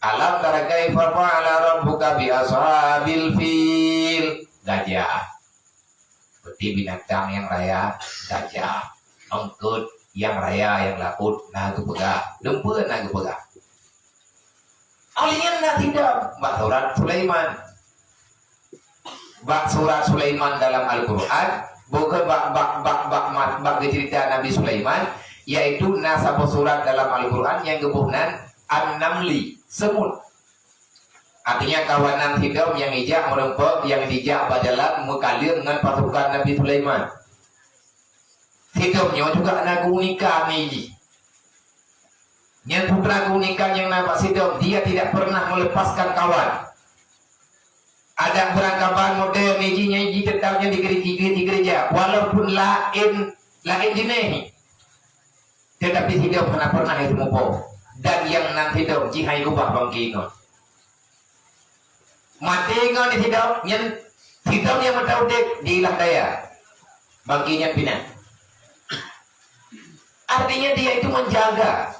Alam tara kaifa fa'ala rabbuka bi ashabil fil. Gajah. Seperti binatang yang raya gajah. Engkut yang raya yang lakut nah kepegang. Lempu nah kepegang. Alinya nak tidak bak surat Sulaiman dalam Al-Quran bukan bak cerita Nabi Sulaiman yaitu nasab surat dalam Al-Quran yang kebunan an-namli semut artinya kawanan hidup yang ijak merempok yang dijak berjalan mekalir dengan pasukan Nabi Sulaiman hidupnya juga ada keunikan ini. Yang putra keunikan yang nampak hidup dia tidak pernah melepaskan kawan. Ada perangkapan model ijinya tetapnya di gereja walaupun lain jenis. Tetapi hidup pernah itu mupo dan yang nanti hidup jihai ubah bangki ingon. Mati ingon di hidup yang mendaudik di ilah daya bangkinya pindah. Artinya dia itu menjaga.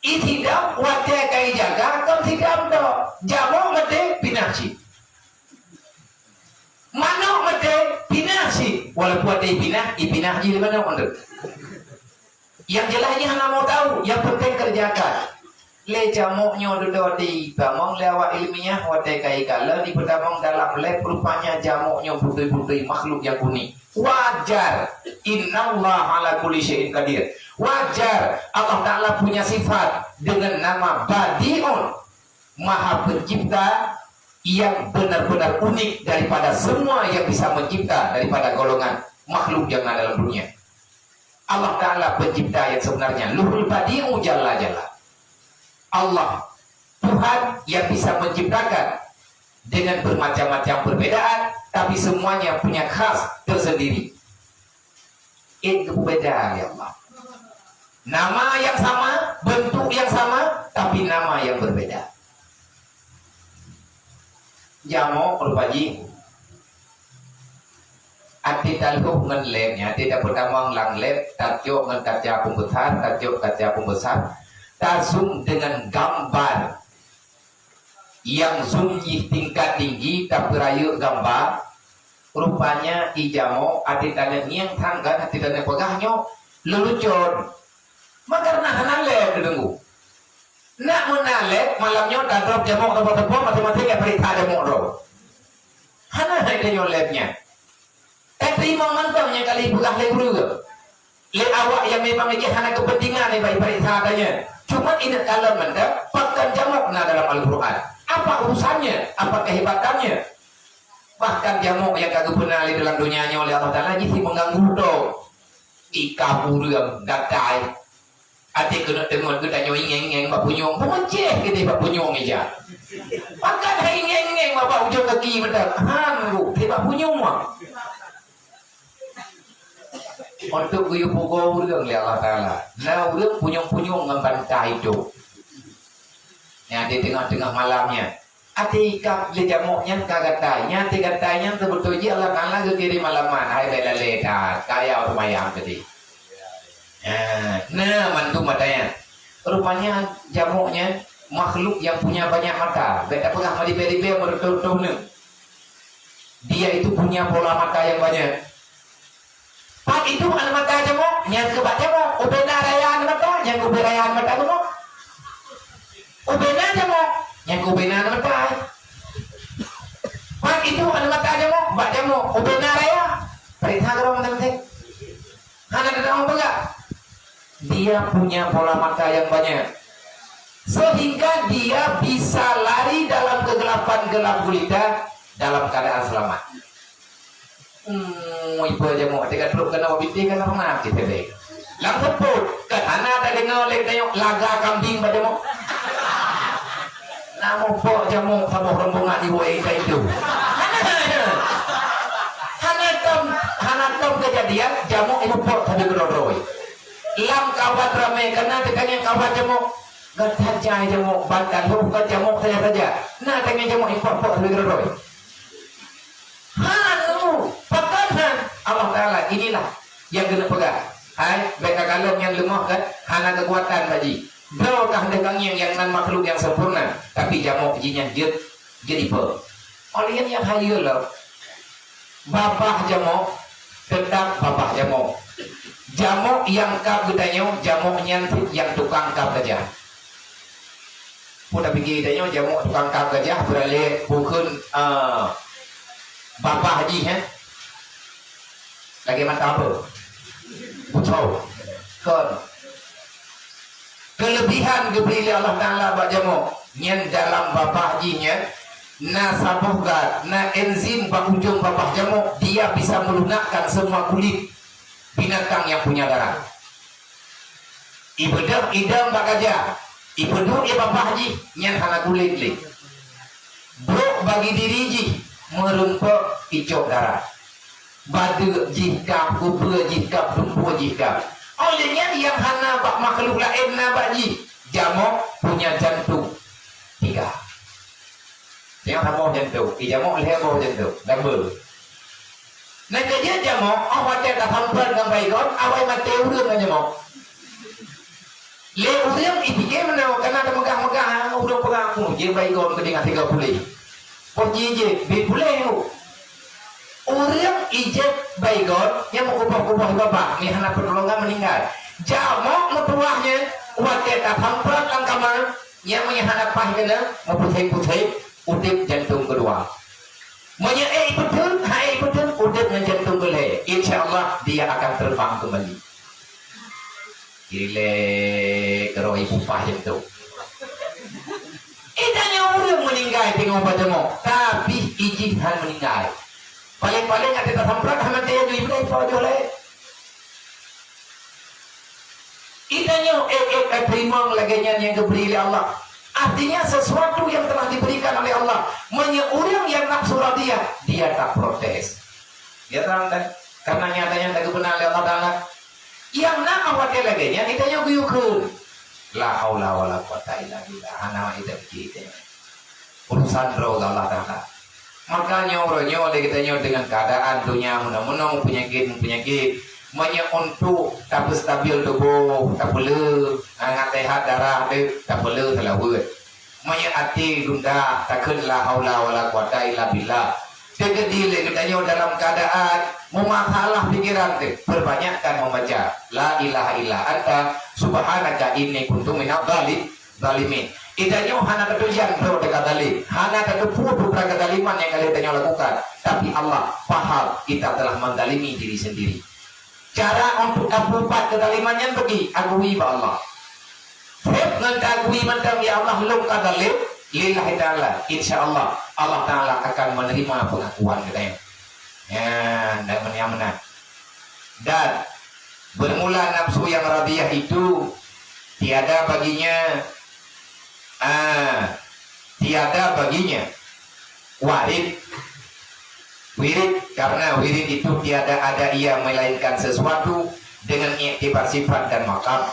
Itidam wate kai jaga kam tidam do jamo mate pinasi mano mate pinasi walaupun ada ipinah jadi mana under yang jelasnya hanya mau tahu yang penting kerjakan le jamo nyo do di bamong lewa ilmiah wate kai kala di pertamong dalam le rupanya jamo nyo putih-putih makhluk yang kuning wajar innallaha ala kulli syai'in qadir. Wajar Allah Ta'ala punya sifat dengan nama Badi'un Maha Pencipta yang benar-benar unik daripada semua yang bisa mencipta daripada golongan makhluk yang ada dalam dunia. Allah Ta'ala pencipta yang sebenarnya Luhul Badi'u Jalla Jalla. Allah Tuhan yang bisa menciptakan dengan bermacam-macam perbedaan tapi semuanya punya khas tersendiri. Itu beda ya Allah. Nama yang sama, bentuk yang sama, tapi nama yang berbeda. Jamo perbaji. Ati taluh ngan lepnya, tidak berdamang lang lep, tajuk ngan kaca pembesar, tajuk kaca pembesar, tasum dengan gambar yang sunyi tingkat tinggi, tapi rayu gambar, rupanya ijamo, ati tanya niang tanggan, ati tanya pegahnya, lelucon. Maka nah lep dengu. Nak menalep malamnya tak drop jamok tepuk-tepuk, mati-mati kayak berita jamok drop. Hana ada lepnya. Tapi memang mantapnya kali bukan lebru ke. Le awak yang memang ini hanya kepentingan ni baik-baik sahaja. Cuma ini kalau mantap pakan jamuk na dalam Al-Quran. Apa urusannya? Apa kehebatannya? Bahkan jamuk yang kagak pernah di dalam dunianya oleh Allah Taala ini mengganggu do. Ika burung gatai. Ati kena tengok kita nyong-nyeng bab punyong. Pemeceh kita bab punyong aja. Pakan ingeng-ingeng bab ujung kaki betul. Hanggu bab punyong mah. Untuk guyu pukul urang li Allah Taala. Nah urang punyong-punyong ngambantai itu. Ya di tengah-tengah malamnya. Ati kap le jamuknya kagatanya, tigatanya sebetulnya Allah Taala kiri malaman. Hai bela leta, kaya lumayan tadi. Nah mantu matanya. Rupanya jamuknya makhluk yang punya banyak mata. Beda pegah madi beri-beri bertutur. Dia itu punya pola mata yang banyak. Pak itu anak mata jamuk, yang kebaca mo, ubena rayaan mata, yang kuberayaan mata mo. Ubena jamuk, yang kubena mata. Pak itu anak mata jamuk, baca mo, ubena raya. Perintah kalau teman-teman. Hana datang apa? Dia punya pola mata yang banyak. Sehingga dia bisa lari dalam kegelapan gelap gulita dalam keadaan selamat. Ibu aja mau tiga truk kena wabiti kena pernah kita deh. Langsung pun kan anak ada dengar lek tengok laga kambing pada mau. Namun pok jamu sama rombongan ibu itu. Hanatom kejadian jamu ibu pok tadi beroroi. Lam kawat ramai karena tekannya kawat jamu gataja jamu bantan bukan jamu saja. Nah tengah jamu ibu pok tadi beroroi. Allah Ta'ala inilah yang kena pegang. Hai, mereka kalau yang lemah kan hanya kekuatan baji. Berokah dengan yang nan makhluk yang sempurna, tapi jamuk jinya jadi per. Oleh yang hayul lah. Bapak jamuk tetap bapak jamuk. Jamuk yang kap gedanya jamuknya yang tukang kap gajah. Pun tapi kita jamuk tukang kap gajah beralih bukan bapak haji lagi mata apa? Betul. Kon. Kelebihan diberi Allah Taala bak jamu. Yang dalam bapak hajinya na sabuhgat, na enzim bak ujung bapak jamu, dia bisa melunakkan semua kulit binatang yang punya darah. Ibadah idam bak gajah. Ibadah bapak haji yang hana kulit li. Bro bagi diri ji merumpak icok darah. Badu jika kubur jika tumpu jika. Olehnya yang hana bak makhluk lain na baji jamuk punya jantung 3. Yang habo jantung, jamuk lebo jantung, double. Nah kerja jamuk, awak tak hampan dengan baikon, awak mati urang dengan jamuk. Le urang ipike mana kena ada megah-megah, urang pegang pun je baikon kedingan 30. Pergi je, boleh tu. Orang ijab baygon yang mengubah-ubah bapak ni hana pertolongan meninggal. Jamuk metuahnya wakil tak hamprat langkaman yang menghadap kena memutih-putih udip jantung kedua. Menyai betul, hai betul udip dan jantung boleh. InsyaAllah dia akan terbang kembali. Gile keroi upah jantung. Itanya orang meninggal tengok jamuk, tapi izinhan meninggal. Paling-paling ada tak samprat hamat dia ju ibu ibu jole. Itanya primang laganya yang diberi oleh Allah. Artinya sesuatu yang telah diberikan oleh Allah. Orang yang nafsu dia tak protes. Dia terangkan karena nyatanya tak benar oleh Allah Taala. Yang nak awak laganya itanya guyukun. La haula wala quwata illa billah. Ana itu kita. Urusan roh Allah Taala. Makanya orangnya oleh kitanya dengan keadaan dunia menang-menang penyakit banyak untuk tak stabil tubuh tak perlu ngatehat darah tak perlu terlawat banyak hati gunda tak kenlah haula wala quwata illa billah tegedi le kitanya dalam keadaan memahalah pikiran perbanyakkan membaca la ilaha illa anta subhanaka inni kuntu minadz zalimin. Idanya hana ketujuan bro dekat dalil, hana ketujuan kedaliman yang kalian tanya lakukan. Tapi Allah paham kita telah mendalimi diri sendiri. Cara untuk dapat kedalimannya bagi agui Allah. Feb ngagui mentang ya Allah lum kadalil lillahi ta'ala. Insyaallah Allah Ta'ala akan menerima pengakuan kita. Ya, dan menang. Dan bermula nafsu yang radiyah itu tiada baginya wirid karena wirid itu tiada ada ia melainkan sesuatu dengan iktibar sifat dan maqam.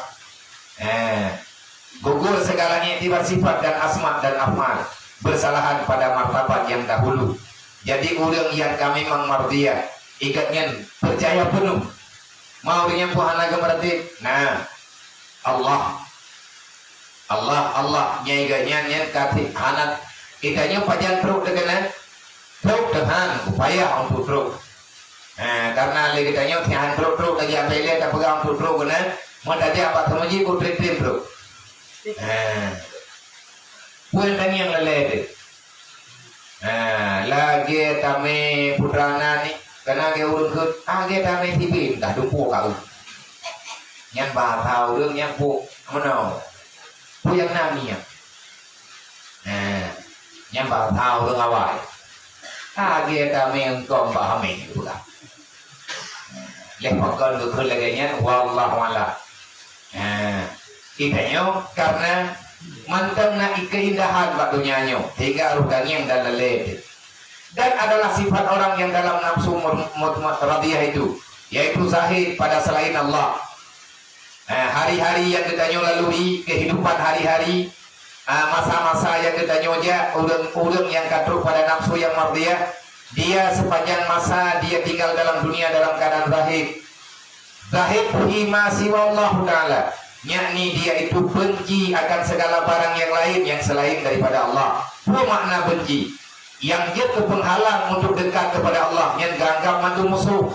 Gugur segala iktibar sifat dan asma dan af'al bersalahan pada martabat yang dahulu. Jadi orang yang kami mardiyah ikatnya percaya penuh maunya puhana gemerti. Nah Allah nyai kati anak kitanya pajan truk dengan upaya untuk truk. Karena lagi kitanya tihan truk lagi ambil tak pegang untuk truk kena mau tadi apa temuji ku trip truk. Puan tanya yang leleh. Lagi kami putrana ni karena dia urut ke lagi kami tibi dah dumpu kau. Yang bahaw รื่องyang pu mana yang namanya yang bahaw รื่องawal lagi kami engkau pahami pula lepakan ke lagi wallahu a'lam. Itanya karena mantang nak keindahan waktunya tiga rukan yang dan leleh dan adalah sifat orang yang dalam nafsu radiyah itu yaitu zahid pada selain Allah. Hari-hari yang kita lalui kehidupan hari-hari masa-masa yang kita nyoja orang yang katruk pada nafsu yang mardiyah dia sepanjang masa dia tinggal dalam dunia dalam keadaan zahid hima siwa Allah Ta'ala yakni dia itu benci akan segala barang yang lain yang selain daripada Allah. Apa makna benci? Yang dia penghalang untuk dekat kepada Allah yang dianggap mantu musuh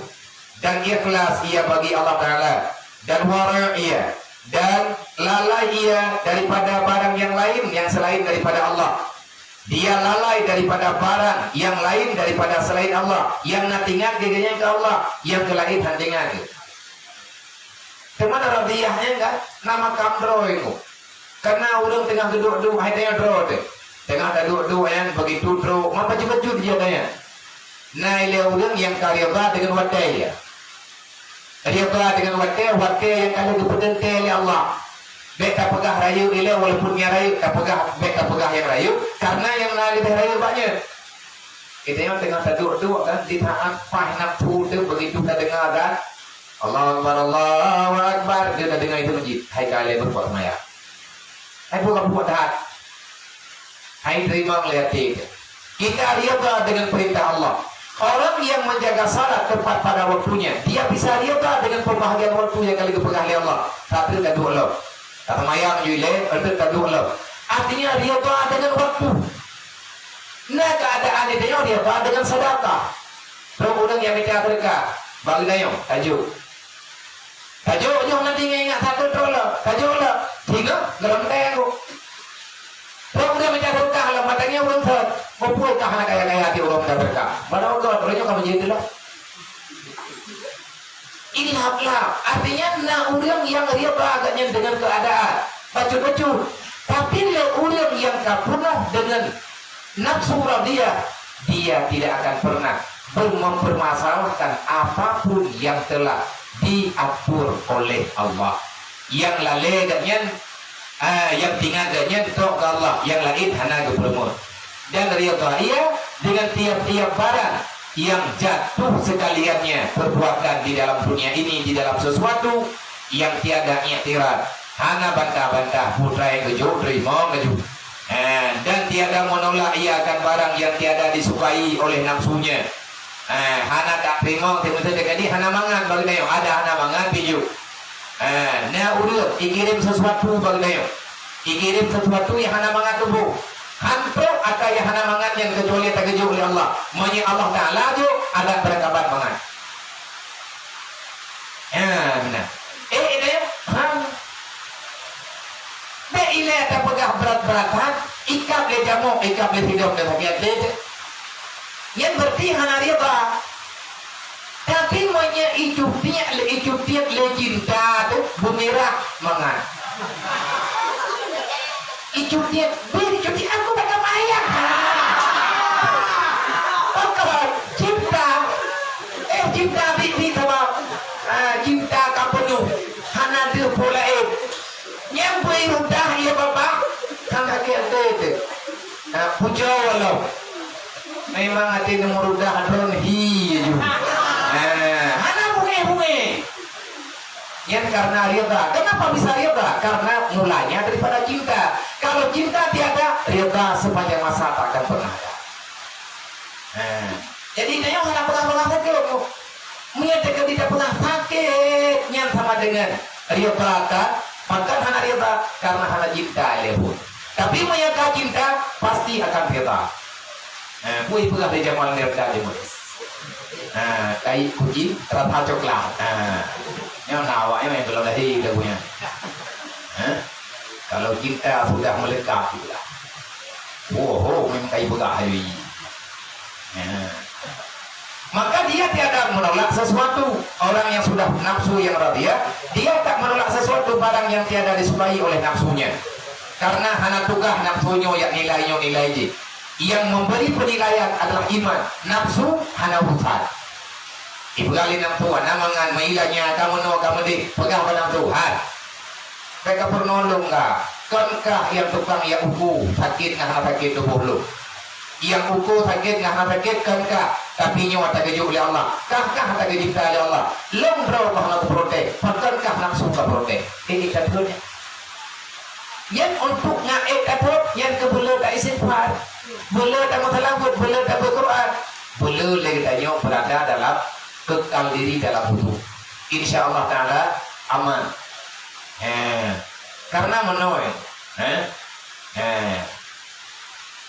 dan ikhlas ia bagi Allah Ta'ala dan wara' ia dan lalai ia daripada barang yang lain yang selain daripada Allah. Dia lalai daripada barang yang lain daripada selain Allah yang natingan gegenya ke Allah yang kelain handingan kemana radiyahnya enggak nama kamdro itu karena orang tengah duduk-duduk hanya dro tengah duduk-duduk yang begitu dro apa baju dia tanya nah ile orang yang karya dengan wadai ya riba dengan wate yang kali dipedente oleh Allah. Beta pegah rayu ile walaupun nya rayu tak beta pegah yang rayu karena yang lagi rayu banyak. Kita yang tengah duduk kan di taat fahna tu begitu kita dengar kan Allahu Akbar kita dengar itu masjid. Hai kalian berbuat maya. Hai bukan buat taat. Hai terima melihat kita riba dengan perintah Allah. Orang yang menjaga salat tepat pada waktunya, dia bisa riba dengan pembahagian waktu yang kali dipegang oleh Allah. Tapi tak dulu. Tak mayang jule, tak dulu. Artinya riba dengan waktu. Nah keadaan itu riba dengan sedekah. Terus orang yang minta berkah, bagi dayo, tajuk nanti ingat satu dulu, tajuk lah, tiga, dalam tengok. Terus orang minta berkah, lah matanya orang ter. Mempunyai anak kaya hati orang tak berkah. Mana orang orangnya kamu jadi lah. Ilhaplah. Artinya orang yang riba agaknya dengan keadaan baju-baju. Tapi orang yang kapunah dengan nafsu radiyah, dia tidak akan pernah mempermasalahkan apapun yang telah diatur oleh Allah. Yang lalai agaknya, yang tinggal agaknya itu Allah. Yang lain hanya kepermur. Dan riba ia dengan tiap-tiap barang yang jatuh sekaliannya perbuatan di dalam dunia ini di dalam sesuatu yang tiada i'tirad hana bantah-bantah putra yang keju terima keju dan tiada menolak ia akan barang yang tiada disukai oleh nafsunya. Hana tak terima tiba-tiba jadi hana mangan bagi dayo, ada hana mangan biju. Nah urut ikirim sesuatu bagi dayo, ikirim sesuatu yang hana mangan tubuh. Hantu atau yang hana mangan yang kecuali tak keju oleh Allah. Menyi Allah Taala tu ada berkabar mangan. Benar. Dia Beile tak pegah berat-beratan, ikap le jamu, ikap le hidup dan sakit le. Yang berarti hana riba. Tapi monya icup tiap le cinta tu bumirah mangan. Icup tiap aku tak kebayang. Oh cinta bibi sebab cinta kapenuh hana dia pula yang boleh udah ya bapak kan kakek itu puja walau memang hati nomor udah hadron hiu hana bunge yang karena riba. Kenapa bisa riba? Karena mulanya daripada cinta. Kalau cinta tiada, riba sepanjang masa tak akan pernah ada. Jadi dia hana pernah sakit menyatakan tidak pernah sakit yang sama dengan riba kan? Maka hana riba karena hana cinta lehun. Tapi menyatakan cinta pasti akan riba. Kui pula di zaman riba di Malaysia. Kai kucing rata coklat. Yang nawaknya yang belum lahir lagunya. Kalau cinta sudah melekat pula. Memang kai pegah hari. Maka dia tiada menolak sesuatu. Orang yang sudah nafsu yang radia, dia tak menolak sesuatu barang yang tiada disukai oleh nafsunya. Karena hana tugah nafsunya yang nilainya nilai je. Yang memberi penilaian adalah iman. Nafsu hana hutad. Ibugali nafsu hana mangan mailanya kamu di pegang pada Tuhan. Mereka pernolong ka. Kankah yang tukang yang uku sakit ngah sakit tubuh lu. Yang uku sakit ngah sakit kankah tapi nyawa tak keju oleh Allah. Kankah tak dicipta oleh Allah. Lombrau bahana protek. Pakankah nafsu ka protek. Ini katanya. Yang untuk ngaik katut yang kebela tak istighfar. Bela tak mutalabut, bela tak berquran. Bela lagi tanya berada dalam kekal diri dalam wudhu. Insya Allah Ta'ala aman. Karena menoi.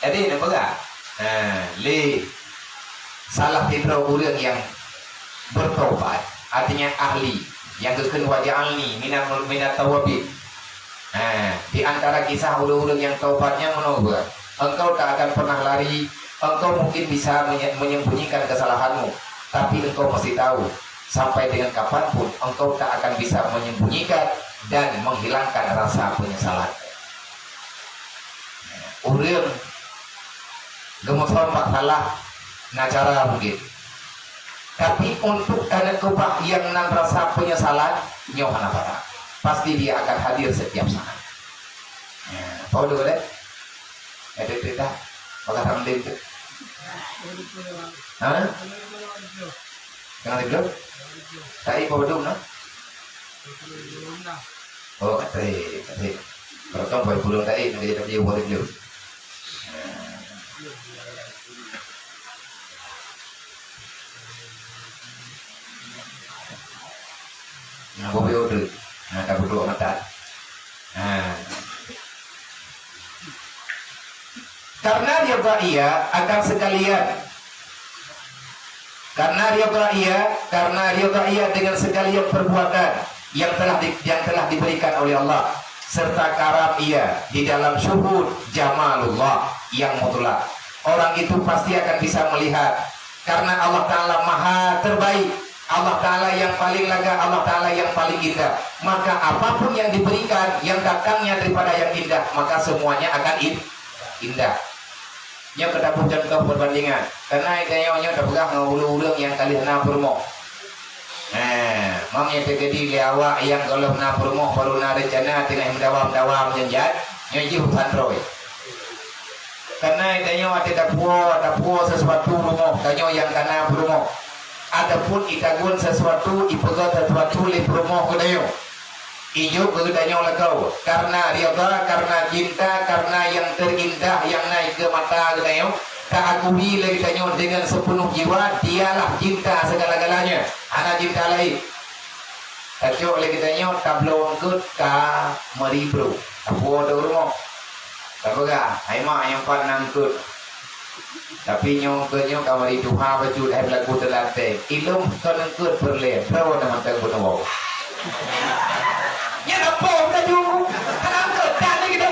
Jadi ini apa? Salah tidur orang yang bertobat, artinya ahli, yang kekun wajah ahli, minat tawabid. Di antara kisah orang-orang yang taubatnya menolak. Engkau tak akan pernah lari. Engkau mungkin bisa menyembunyikan kesalahanmu, tapi engkau mesti tahu sampai dengan kapanpun engkau tak akan bisa menyembunyikan dan menghilangkan rasa penyesalan. Orang gemusan masalah nacara mungkin, tapi untuk karena kebah yang nan rasa penyesalan nyohana pada pasti dia akan hadir setiap saat. Tahu dulu deh. Ada cerita bakal ramai itu. Jangan tidur. Tadi kau bedung no? Oh tadi. Kalau kau baru pulang tadi, nanti dia boleh tidur. Nah, kau boleh tak berdua mata. Karena dia akan sekalian. Karena dia dengan sekalian perbuatan yang telah diberikan oleh Allah, serta karam ia di dalam syuhud jamalullah yang mutlak. Orang itu pasti akan bisa melihat karena Allah Ta'ala maha terbaik, Allah Ta'ala yang paling lega, Allah Ta'ala yang paling indah. Maka apapun yang diberikan yang datangnya daripada yang indah, maka semuanya akan indah. Nya kedapur contoh perbandingan. Karena idenya dah pegang ulu-ulu yang kali na bermo. Mamnya terjadi liawa yang kalau na bermo baru na rencana tengah mendawam jenjat nyoji hutan roy. Karena idenya ada dapur sesuatu rumah, kanyo yang kana bermo. Adapun itagun sesuatu ipegat sesuatu li bermo kedayo. Ijo bertanya oleh kau karena rida, karena cinta, karena yang terindah yang naik ke mata kita keakui lagi tanya dengan sepenuh jiwa, dialah cinta segala-galanya. Anak cinta lain. Kacau lagi tanya tablo angkut ka meribro. Apa ada rumah? Apa ga? Aima yang pan angkut. Tapi nyongkenyo kamari duha baju dah berlaku terlantai. Ilum kan angkut perle. Perawan nama tak pun ya apa udah jumpa kan angkat tadi gitu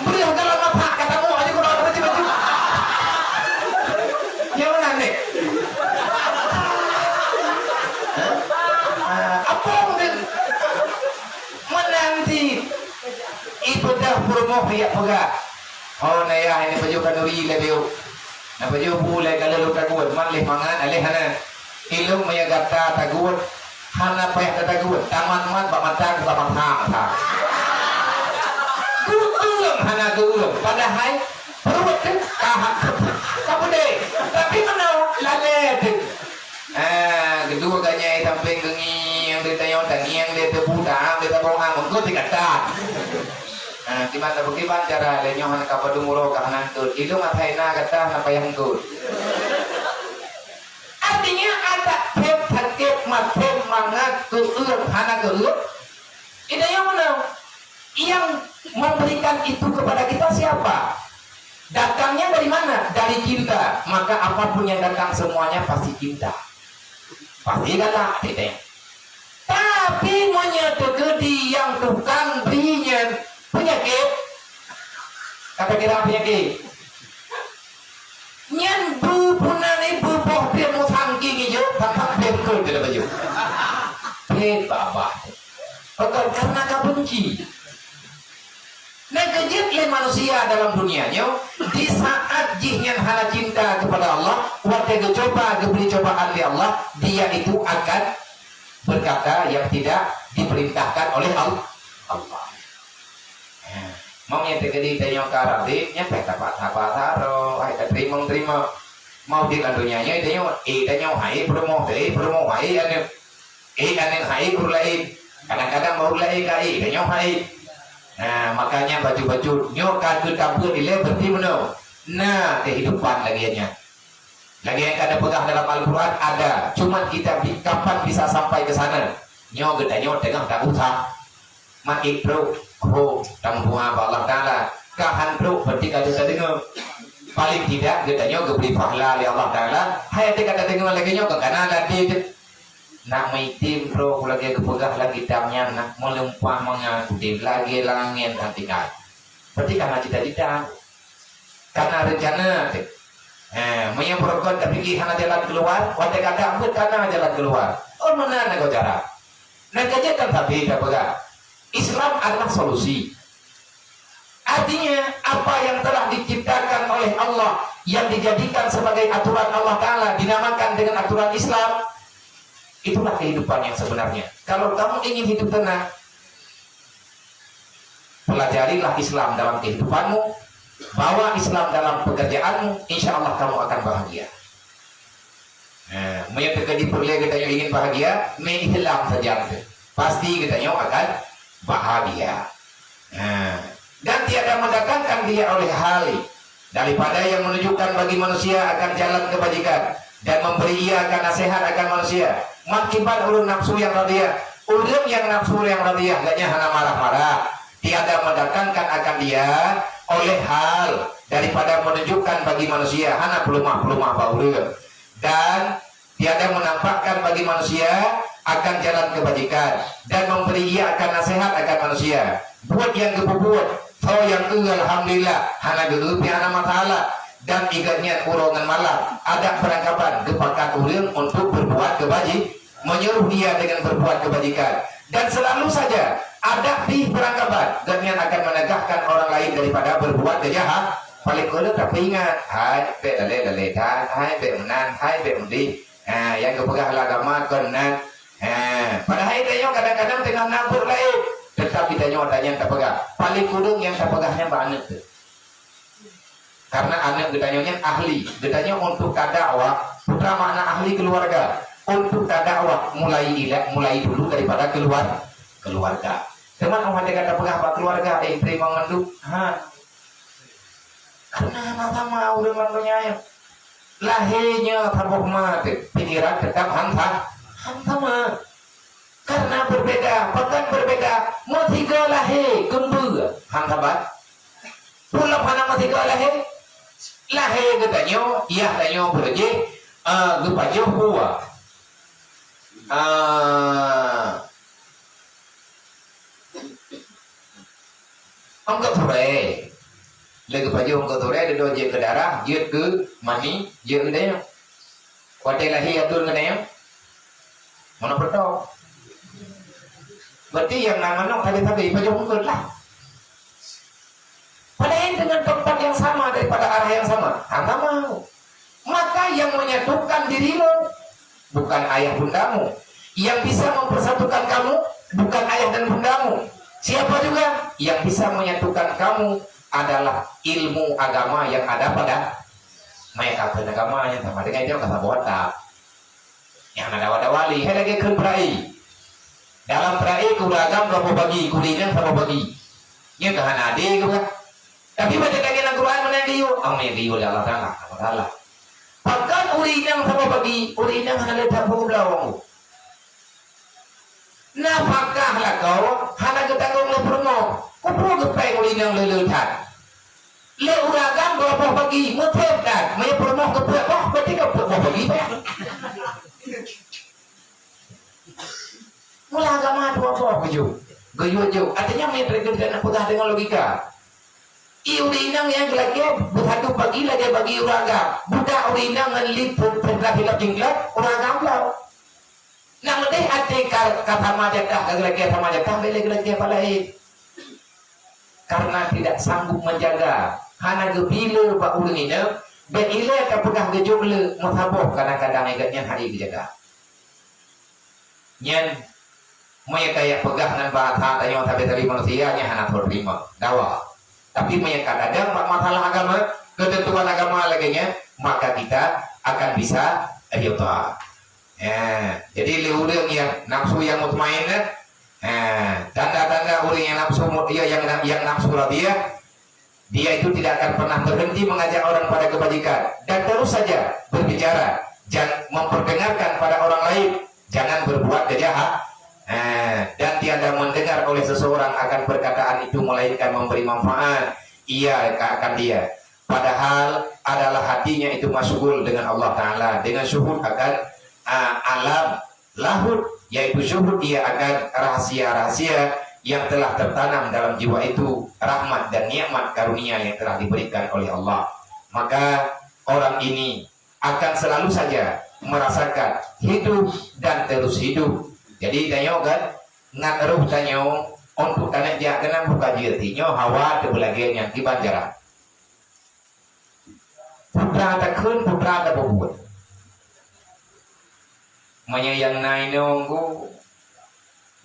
beliau kalau apa kata mau aja kalau ada baju ya mana nih apa mungkin menanti ibadah promo ya pega oh naya ini baju kanuri lebih na baju bulai kalau lu takut malih mangan alih hana ilmu maya gata takut hana payah kata gue taman-taman pak mata ke taman hang gue hana gue padahal perut kan kahak kamu deh tapi mana lalet kedua ganya sampai gengi yang ditanya tangi yang dia terbuka dia terbongkar mengkut dikata di mana bagaimana cara lenyo hana kapadu muro kahana tur itu mataina kata hana payah ngkut artinya ada hakik matem mangat keurang hana keurang itu yang mana yang memberikan itu kepada kita siapa? Datangnya dari mana? Dari cinta. Maka apapun yang datang semuanya pasti cinta, pasti kata tidak. Tapi menyatakan yang tukang berinya penyakit kata kira penyakit nyan bu punane bu boh dia mau sangking aja tak dia betul tidak baju babah karena kau benci nah kejut le manusia dalam dunianya di saat jihnya hana cinta kepada Allah waktu coba diberi cobaan oleh Allah dia itu akan berkata yang tidak diperintahkan oleh Allah mau yang terjadi tanya karate nya peta apa taro ai terima mau di dunianya tanya hai promo hai ane hai lain kadang-kadang mau lain kai tanya hai nah makanya baju-baju nyoka ke campur dile berarti mana nah kehidupan lagiannya lagi yang ada pegang dalam Al-Quran ada cuma kita kapan bisa sampai ke sana nyo gedanya dengan tak usah mati bro tanggungan Allah Ta'ala kahan bro ketika kita dengar paling tidak gedanya geberi pahala oleh Allah Ta'ala hai kata dengar lagi nyo ke kanan lagi nak maitim bro lagi kepegah lagi tamnya nak melumpah mengakuti lagi langit nanti kan berarti karena cita-cita karena rencana menyemprotkan tapi karena jalan keluar waktu kata ambut karena jalan keluar oh mana nego cara nah kajian tapi tak pegang Islam adalah solusi. Artinya apa yang telah diciptakan oleh Allah yang dijadikan sebagai aturan Allah Ta'ala dinamakan dengan aturan Islam, itulah kehidupan yang sebenarnya. Kalau kamu ingin hidup tenang, pelajarilah Islam dalam kehidupanmu, bawa Islam dalam pekerjaanmu, insya Allah kamu akan bahagia. Menyatakan di perlihat kita yang ingin bahagia, menghilang saja pasti kita yang akan bahagia. Dan tiada mendatangkan dia oleh hal daripada yang menunjukkan bagi manusia akan jalan kebajikan dan memberi ia akan nasihat akan manusia. Makiban ulun nafsu yang radiyah, ulun yang nafsu yang radiyah, gaknya hana marah-marah. Tiada mendatangkan akan dia oleh hal daripada menunjukkan bagi manusia hana pelumah-pelumah baulun dan tiada menampakkan bagi manusia akan jalan kebajikan dan memberi ia akan nasihat akan manusia. Buat yang kebubuat, so yang alhamdulillah, hana gerupi hana masalah dan igatnya urongan malam. Ada perangkapan kepakat urin untuk berbuat kebajikan, menyuruh dia dengan berbuat kebajikan dan selalu saja ada di perangkapan dan yang akan menegakkan orang lain daripada berbuat kejahat. Paling kuda tapi ingat, hai be dale tan, hai be menan, hai be undi. Yang kepegang agama kenan. Padahal itu kadang-kadang tengah nabur lain, tetapi tanya tak pegang. Paling kudung yang tak pegahnya banget tuh. Karena anak gedanya ahli, gedanya untuk dakwah, putra mana ahli keluarga, untuk dakwah mulai dulu daripada keluarga. Teman orang kata pegah pak keluarga, terima ngandung, karena mata mau dengan penyayang. Lahirnya tabuk mati, pikiran tetap hanta mah. Karena berbeda, bahkan berbeda. Matiga lahir, gembur, hanta bat. Pulau mana matiga lahir? Lahir katanya, iya katanya berje, gepajo huwa. Angkat sore, lagi baju angkat sore ada dua je ke darah, je ke mani, je ke daya. Wadai lahir atur ke daya, mana betul? Berarti yang namanya tadi baju angkat lah. Padahal dengan tempat yang sama daripada arah yang sama, anda mau. Maka yang menyatukan dirimu bukan ayah bundamu, yang bisa mempersatukan kamu bukan ayah dan bundamu. Siapa juga yang bisa menyatukan kamu adalah ilmu agama yang ada pada mereka agama yang sama dengan itu kata buata yang ada wadah wali lagi ke perai dalam perai kuragam berapa bagi kulinan sama bagi ini kahana ade juga tapi pada lagi nang Quran mana dia amin dia oleh Allah Taala bahkan urinang sama bagi urinang hanya letak belawang. Napakah lah kau hana ketanggung le promo kupu gepeng ulinang leletan le uragam berapa bagi metebdak me promo gepek berarti kau berapa bagi pak mula agama dua apa geyo artinya meterkan dengan putah dengan logika ulinang yang lagi bukan bagi lagi bagi uragam budak ulinang ngelit perlah tinggal uragam lah. Nah, lebih hati kata majatah, lagi kata majatah, lagi apa lain? Karena tidak sanggup menjaga, hanya gebila pak ulun ini, bila kapugah gejubla mutaboh kadang-kadang ikatnya hari dijaga. Nyen, mereka yang pegang dengan bahasa tanya tapi dari manusianya hanya terima dawa. Tapi mereka kadang masalah agama, ketentuan agama laginya, maka kita akan bisa ayuta. Jadi orang yang nafsu yang mutmain tanda-tanda orang yang nafsu yang nafsu rabiah dia itu tidak akan pernah berhenti mengajak orang pada kebajikan dan terus saja berbicara jangan memperdengarkan pada orang lain jangan berbuat kejahat dan tiada mendengar oleh seseorang akan perkataan itu melainkan memberi manfaat ia akan dia padahal adalah hatinya itu masyghul dengan Allah Ta'ala dengan syuhud akan alam lahut yaitu syuhud dia akan rahasia-rahasia yang telah tertanam dalam jiwa itu rahmat dan nikmat karunia yang telah diberikan oleh Allah maka orang ini akan selalu saja merasakan hidup dan terus hidup jadi tanyo kan ngaruh tanyo untuk tanah dia kena buka jatinya hawa terbelagian yang dibanjaran putra tak kun putra tak berbuat yang naik nunggu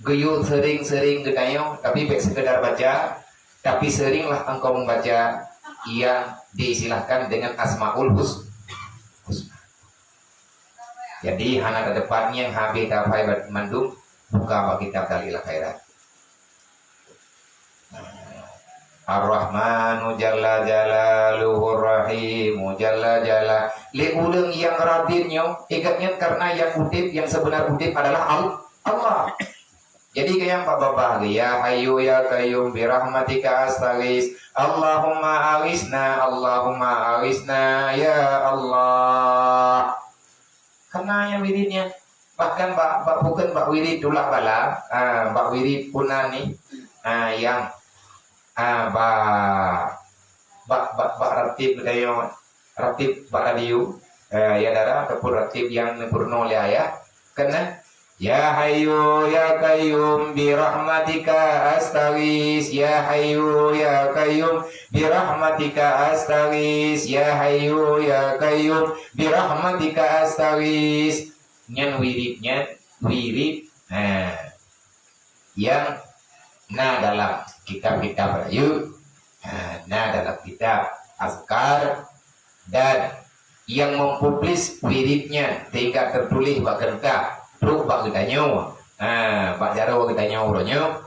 geyu sering-sering gedayo tapi baik sekedar baca tapi seringlah engkau membaca yang diistilahkan dengan asmaul husna jadi hana ke depannya yang habis tafai mandung buka kitab dalilah khairat Ar-Rahmanu Jalla Jalaluhur Rahimu Jalla Jalla li udeng yang rabinnya ikatnya karena yang utip yang sebenar utip adalah Allah jadi kayak Pak Bapak ya Hayyu ya Qayyum birahmatika astaghis Allahumma awisna ya Allah karena yang wiridnya bahkan Pak bukan Pak wirid tulak bala Pak wirid punani yang bak ratib dayo ratib bak radio ya darah ataupun ratib yang purno oleh ayah kena ya hayyu ya qayyum bi rahmatika astaghis ya hayyu ya qayyum bi rahmatika astaghis ya hayyu ya qayyum bi rahmatika astaghis nyen wiridnya wirid yang dalam kitab-kitab rayu dalam kitab azkar dan yang mempublis wiridnya tidak tertulis bak kertas truk bak gedanyo Pak Jarwo kita nyawronya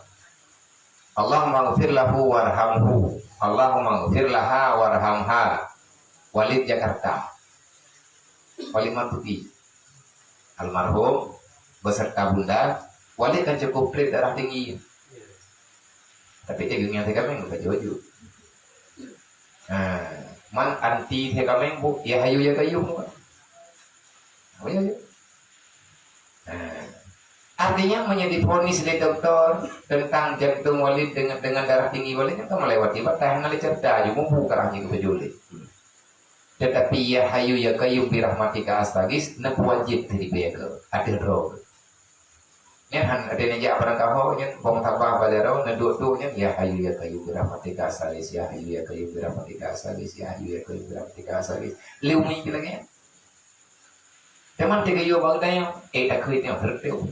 Allahumma ghfir lahu warhamhu Allahumma ghfir laha warhamha Walid Jakarta Walid Matuki almarhum beserta bunda Walid kan cukup pelit darah tinggi tapi tegengnya tegameng bukan jojo man anti tegameng bu ya hayu ya kayu bukan oh ya artinya menjadi vonis dari dokter tentang jantung Walid dengan darah tinggi Walid itu melewati batas yang cerdas cuma bukan itu berjulit tetapi ya hayu ya kayu birahmatika astagis nak wajib dari bego ada roh nya han ada nanya barang tahu nya bong tabah badaro na dua-duanya ya hayu ya kayu birahmatika astagis ya hayu ya kayu birahmatika astagis ya hayu ya kayu birahmatika astagis liumi bilangnya teman tiga yo bagdanya tak kuit yang terteu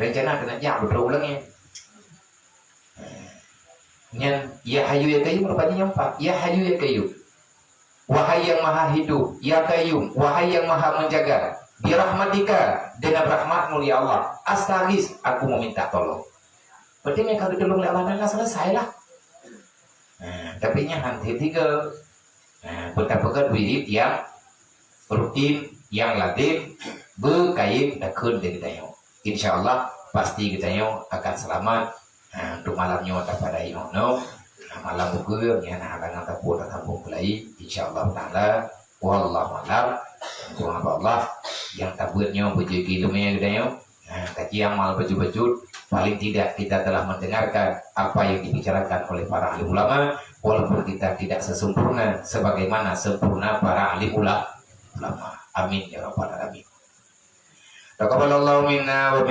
rencana kena jak berulang ya nyan ya hayu ya kayu merupakan empat ya hayu ya kayu wahai yang maha hidup ya kayu wahai yang maha menjaga birahmatika dengan rahmatmu ya Allah astagis aku meminta tolong berarti mereka ditolong oleh Allah dan selesai lah tapi nyan tiga betul-betul wirid yang rutin yang latih berkait dakun dari tayo insyaallah pasti kita akan selamat untuk malamnya pada inono malam buku yang halangan tapur tampung pelai insyaallah taala wallahu alam Allah yang tabutnya berjugi lumanya kita kaji amal baju-baju paling tidak kita telah mendengarkan apa yang dibicarakan oleh para ahli ulama walaupun kita tidak sesempurna sebagaimana sempurna para ahli ulama amin ya rabbal alamin. Taqabbalallahu minna wa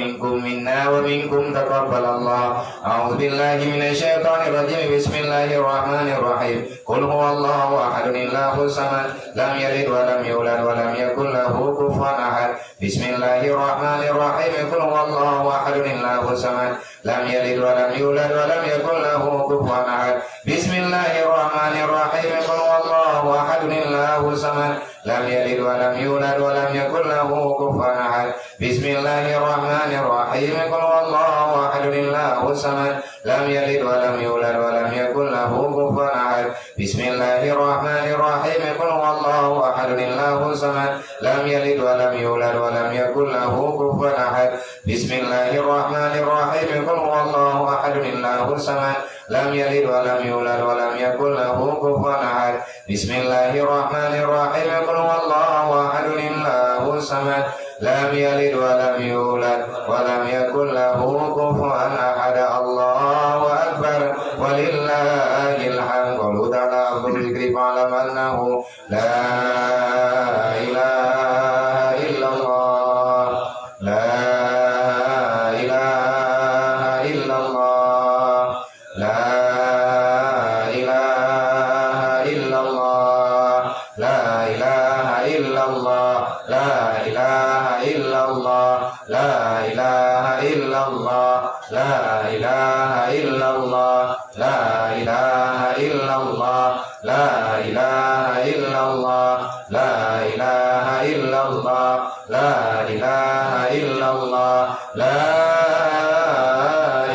minkum taqabbalallah. A'udzu billahi minasy syaithanir rajim. Bismillahirrahmanirrahim. Qul huwallahu ahad, Allahus samad, lam yalid wa lam yulad wa lam yakul lahu kufuwan ahad. Bismillahirrahmanirrahim. Qul huwallahu ahad, Allahus samad, lam yalid wa lam yulad wa lam yakul lahu kufuwan ahad. Bismillahirrahmanirrahim. Qul huwallahu ahad, Allahus samad, lam yalid wa lam yulad wa lam yakul lahu kufuwan ahad. Bismillahirrahmanirrahim. Qul huwallahu ahad, Allahus samad, lam yalid wa lam yulad wa lam yakul lahu kufuwan ahad. Bismillahirrahmanirrahim. Qul huwallahu ahad, Allahus samad, lam yalid wa lam yulad wa lam yakul lahu kufuwan ahad. Bismillahirrahmanirrahim. Qul huwallahu ahad, Allahus samad, lam yalid wa lam yulad wa lam yakul lahu kufuwan ahad. Bismillahirrahmanirrahim. Qul huwallahu ahad, Allahus samad, lam yalid wa lam yulad wa lam yakul lahu kufuwan ahad. Allahu akbar walillahil hamd. Qul ta'ala Abdul Zikri fa'lam annahu la ilaha illallah la ilaha illallah la ilaha illallah la ilaha illallah la ilaha illallah la ilaha illallah la ilaha illallah la ilaha illallah la ilaha illallah la ilaha illallah la ilaha illallah la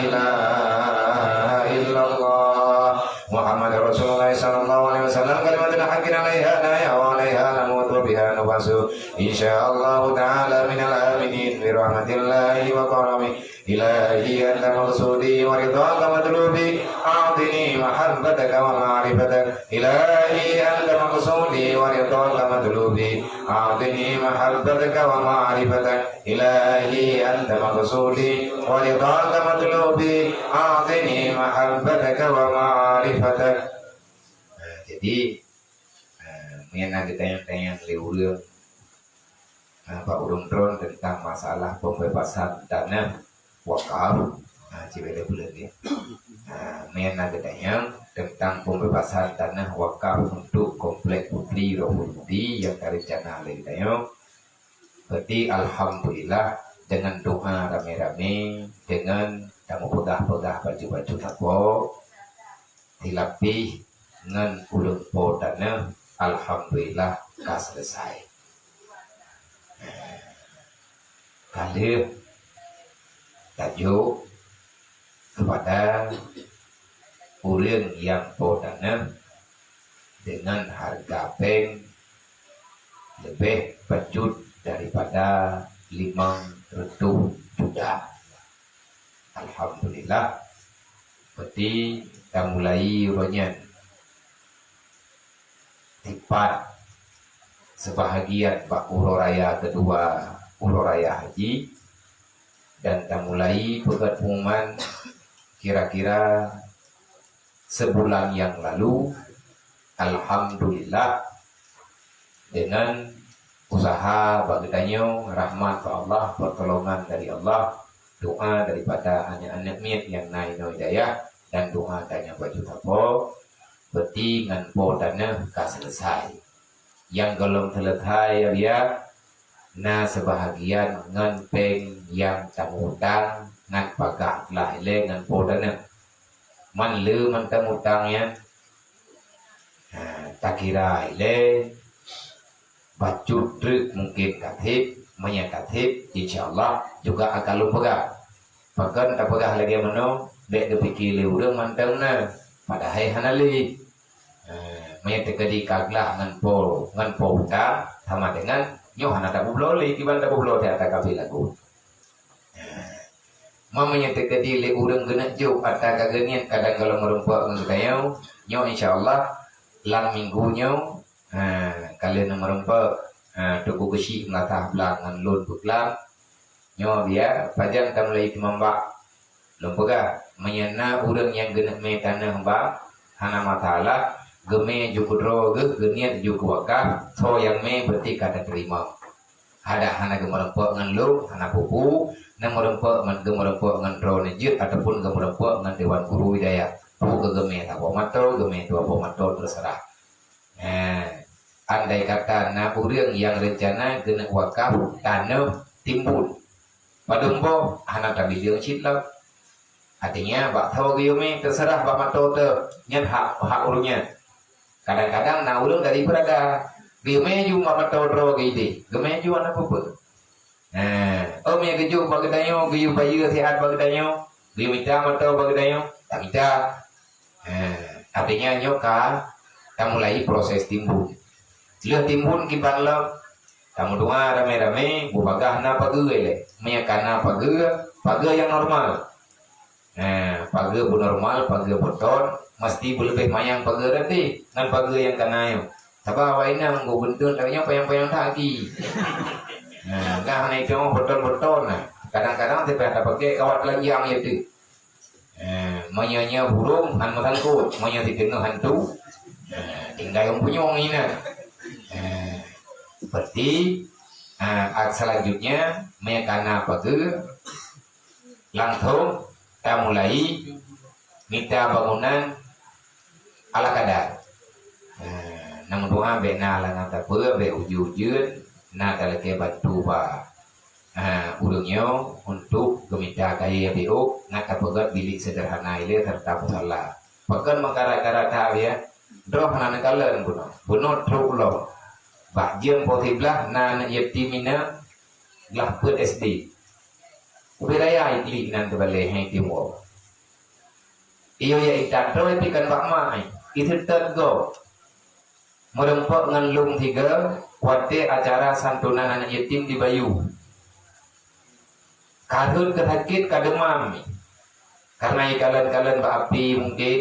ilaha illallah Muhammad Rasulullah sallallahu alaihi wasallam kalimatun haqqin 'alaiha nahya wa 'alaiha namutu biha nubasu insyaallah ta'ala minal aminin bi rahmatillahi wa karami ilahi anta maqsudi wa ridhaka matlubi a'tini mahabbataka wa ma'rifatak ilahi anta maqsudi wa ridhaka matlubi a'tini mahabbataka wa ma'rifatak ilahi anta maqsudi wa ridhaka matlubi a'tini mahabbataka wa ma'rifatak. Jadi mengenai ditanya-tanya liur Pak Urung Tron tentang masalah pembebasan tanah wakaf cibele bulan ya. Mengenai ditanya tentang pembebasan tanah wakaf untuk komplek Putri Rohudi yang terencana oleh ditanya. Berarti alhamdulillah dengan doa rame-rame dengan tamu pedah-pedah baju-baju takwa dilapih dengan ulun po tanah alhamdulillah selesai. kali tajuk kepada orang yang podana dengan harga peng lebih pecut daripada 500 juta. Alhamdulillah. Berarti kita mulai urunya tepat sebahagian Pak Uro Raya kedua Uro Raya Haji, dan kita mulai pegat pengumuman kira-kira sebulan yang lalu. Alhamdulillah, dengan usaha bagainya rahmat Allah, pertolongan dari Allah, doa daripada anak-anak miat yang naik hidayah, dan doa tanya baju tapo berarti ngan po dana ka selesai. Yang belum selesai dia na sebahagian ngan peng yang tamutang ngan pagak lah le ngan po dana man le man tamutangnya tak kira le bacut truk mungkin katip menyakatip insyaallah juga akan lupa pakan tak pegah lagi mano dek dipikir le urang mantang na pada hai hanali menyatakan kaglah ngan po uta sama dengan nyoh hana tak bubloli kiban tak bublo tak kabil lagu mamanya tekadi le urang genak jo ata kagenian kadang kalau merempak ngan kayau nyoh insyaallah lang minggunya kalian merempak tuku besi melatah belangan lun buklam nyo dia pajang tam mulai timambak lempega menyena urang yang genak me tanah ba hana matala geme jukudro ge geniat juku wakaf so yang me berarti kada terima ada hana gemerempek ngan lu hana pupu na merempek ngan gemerempek ngan ro nejit ataupun gemerempek ngan dewan guru hidayah pu ke geme tak mato geme tu apa mato terserah. Andai kata na urang yang rencana kena wakaf tanah timbul padumbo hana tabi dia citlah artinya bak tahu giume terserah bak mato te nyen hak urungnya. Kadang-kadang na urang dari berada giume ju bak mato ro gidi geme ju ana pupu me geju bag dayo giu bayu sehat bag dayo giu minta mato bag dayo tak minta artinya nyoka kita mulai proses timbun. Lihat timbun kiban lo, kamu doa rame-rame, bubagah na pagge le, meyakana pagge yang normal. Pagge bu normal, pagge beton, mesti lebih mayang pagge nanti, nan pagge yang kanayo. Sabah waina nggo bentul tanya payang-payang lagi. Nah itu beton-beton. Kadang-kadang kita ada pakai kawat lanjang itu. Manyanya burung, han matangkut, manya ditengah hantu. Tinggal yang punya orang ini. Berarti selanjutnya mekana pagi langsung kita mulai minta bangunan ala kadar. Nang doa bena ala nata pura be ujud na talake bantu ba urungnya untuk meminta kaya biuk ngata pegat bilik sederhana ile serta musala. Pegan makara-kara tahu ya. Droh nana kalen buno truk lo bak jem potiblah nana yatimina lah put SD ubiraya ikli nan kebale hang timur iyo ya itat droh ikan bak mai itu tergo merempok ngan lung 3 wate acara santunan anak yatim di Bayu karun kerhakit kademam karena ikalan-kalan bak api mungkin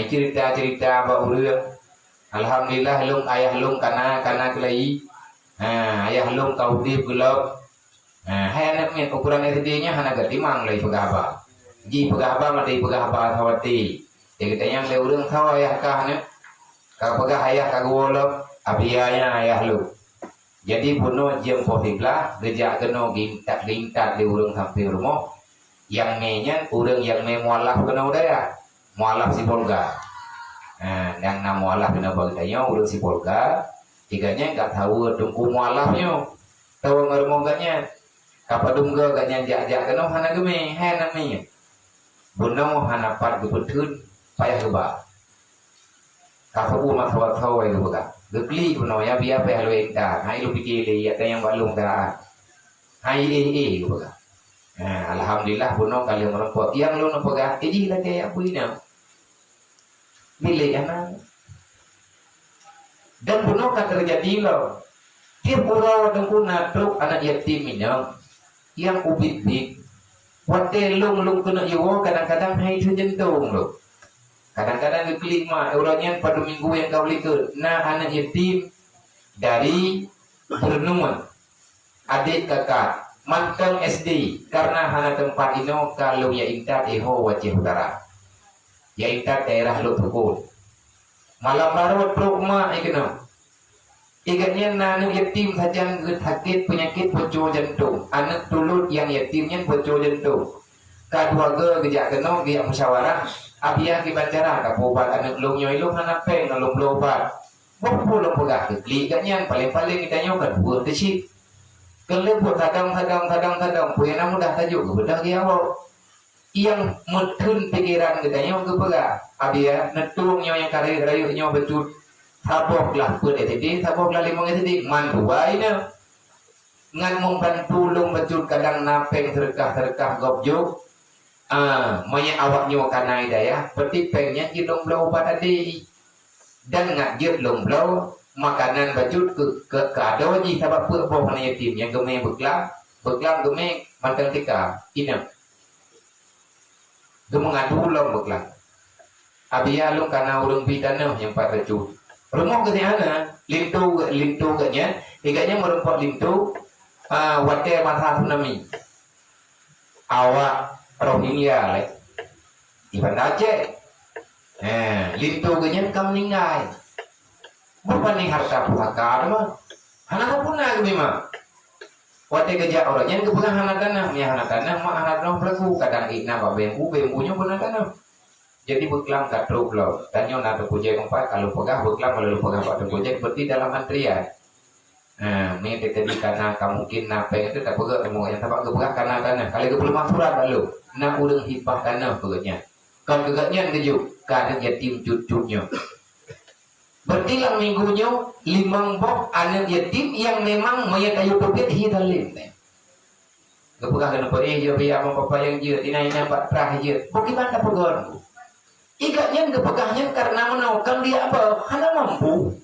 cerita-cerita bak urang. Alhamdulillah lung ayah lung kana kelai. Ayah lung kau dip gelap. Hai anak mian ukuran SD-nya hana gatimang lai pegahaba. Ji pegahaba mati pegahaba thawati. Dia kata yang le urang thaw ayah kahnya. Ka pegah ayah ka golop abiyanya ayah lu. Jadi bunuh jem posiblah gejak kena gintat di urang samping rumah. Yang menyan urang yang memualaf kena udaya. Mualaf si polga, yang nama mualaf bina bagitanya urang si polga, tiganya nggak tahu tungku mualafnya, tahu ngermoganya, kapadum ganya jak kena hana geme, hai namanya, bunau hana pat gebetun, payah geba, kapabu matawat tahu itu buka, gekli bunau ya biar payah lu engkar, hai lu pikir lihat yang balung dah, hai gitu kan. Nah, alhamdulillah buno kalian merempok yang lu nepegah ini lah kayak apa ini milik anak dan buno kan terjadi lo tiap pura dengkuna truk anak yatim ini yang ubit-bit wate lung kena yo kadang-kadang hai tu jentung lo kadang-kadang ke kelima orangnya pada minggu yang kau lihat nah anak yatim dari Bernungan adik kakak mantan SD karena hana tempat ino kalau ya intat eho wajah utara ya intat daerah lo tukun malam baru trukma ikno ikannya nanu yatim saja sakit penyakit bocor jantung anak tulut yang yatimnya bocor jantung kedua gejak keno dia musyawarah abia kibancara kapobat anak lo nyoilo hana peng lo blobat bopo lo pegah kekli ikannya paling-paling kita nyokan buat kecil kelebut kadang punya mudah tajuk kebedah dia awak yang metun pikiran kita yang kepegah abia netungnya yang kari rayunya becut sabok lah pun etidi sabok lah limong etidi man buai na ngan mongkan tulung becut kadang napeng terkah gobjuk maya awaknya kanai daya peti pengnya jilong blau pada di dan ngajir long blau makanan baju ke kado ji sabab pur boh na yatim yang gemeng beklam gemeng mantan tika ina gemeng adu long beklam abia long kana urang bidana yang pada cu rumah ke sana lintu ganya iganya merumpok lintu wate masa tsunami awak Rohingya le di Banda Aceh lintu ganya kam meninggal bukan nih harta pusaka mah anak pun nak memang wate kerja orangnya kepegang anak tanah mah anak tanah pelaku kadang ina bembunya benar tanah jadi beklam katruk lo tanya nak puja empat kalau pegang beklam kalau pegang pak puja berarti dalam antrian ini tadi karena kamu mungkin napeng itu tak pegang mau yang tapak kepegang karena tanah kali ke belum surat lalu nak udang hipah tanah pegangnya kalau pegangnya kejuk kadang yatim cucunya berarti yang minggunya limang bok anak yatim yang memang mayat ayu topet hidalim kepegah kena perih je biar apa yang je ina pak prah je bagaimana pegon ikatnya kepegahnya karena menaukan dia apa hana mampu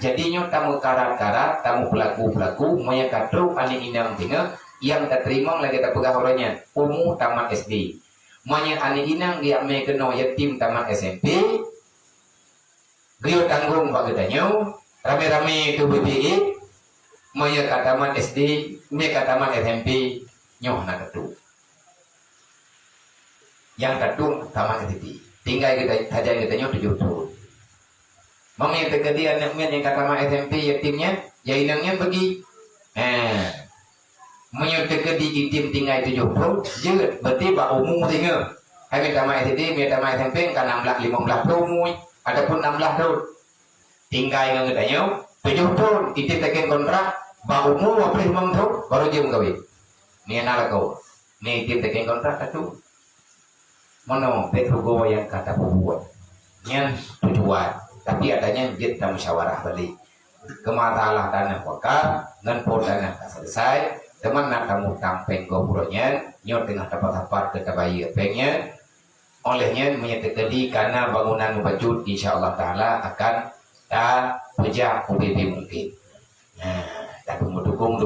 jadinya tamu karat-karat tamu pelaku mayat katru aning inang tinggal yang tak terima lagi tak pegah orangnya umum tamat SD mayat aning inang dia kena yatim tamat SMP Rio tanggung pak katanya rame-rame ke BPI maya kataman SD maya kataman SMP nyoh nak ketu yang ketu taman SD tinggal kita saja kita nyoh 7 tahun mami terjadi anaknya yang kataman SMP yatimnya ya inangnya pergi maya terjadi yatim tinggal 7 tahun je berarti pak umum tinggal kami taman SD maya taman SMP kan 16 15 tahun adapun 16 tahun tinggal yang katanya 7 tahun itu tekan kontrak bau mu apa 5 tahun baru dia kawin ni anak kau ni itu tekan kontrak satu mana betul yang kata buat yang tujuan tapi adanya kita musyawarah balik kematalah tanah wakar dan pun tanah selesai teman nak kamu tampeng goburonya nyot tengah tempat-tempat ke bayi pengnya olehnya menyatakan karena bangunan wajud insyaallah taala akan tak puja UBB mungkin. Tapi mau dukung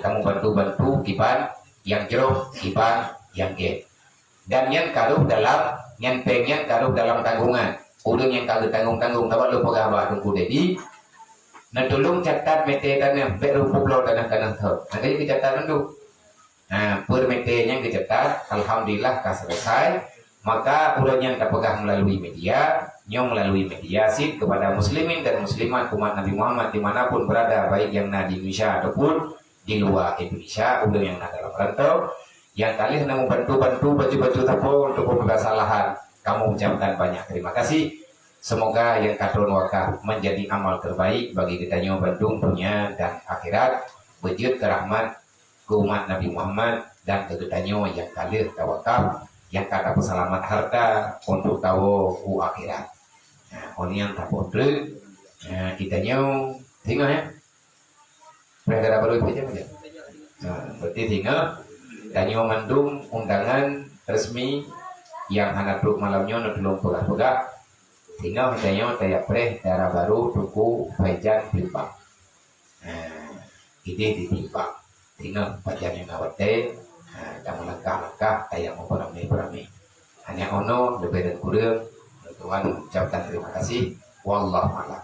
kamu bantu kipan yang jeruk kipan yang get dan yang karuh dalam yang pengen karuh dalam tanggungan udang yang karuh tanggung tahu lu pegawai tunggu dedi nah tolong catat mete tanah beru pulau tanah thau nanti kita catat dulu per metenya kita catat alhamdulillah selesai maka urangnya terpegang melalui media melalui mediasi kepada muslimin dan muslimat umat Nabi Muhammad dimanapun berada baik yang di Indonesia ataupun di luar Indonesia urang yang dalam rantau yang kalian mau bantu baju-baju tapo untuk kesalahan kamu ucapkan banyak terima kasih semoga yang kadron wakaf menjadi amal terbaik bagi kita nyawa Bandung dunia dan akhirat wujud kerahmat ke umat Nabi Muhammad dan ke kita nyawa yang kalir tawakal yang kata peselamat harta untuk tahu akhirat. Nah, yang tak bodoh, kita nyaw tinggal ya. Berada baru itu aja. Berarti tinggal tanyo mandung undangan resmi yang anak peluk malamnya no belum pulang pegak tinggal tanyo tayak preh darah baru tuku fajan pelipak ide ditipak tinggal pajan yang awat teh dan langkah-langkah tayak mau perami hanya ono lebih dan kurang Tuhan ucapkan terima kasih wallahu a'lam.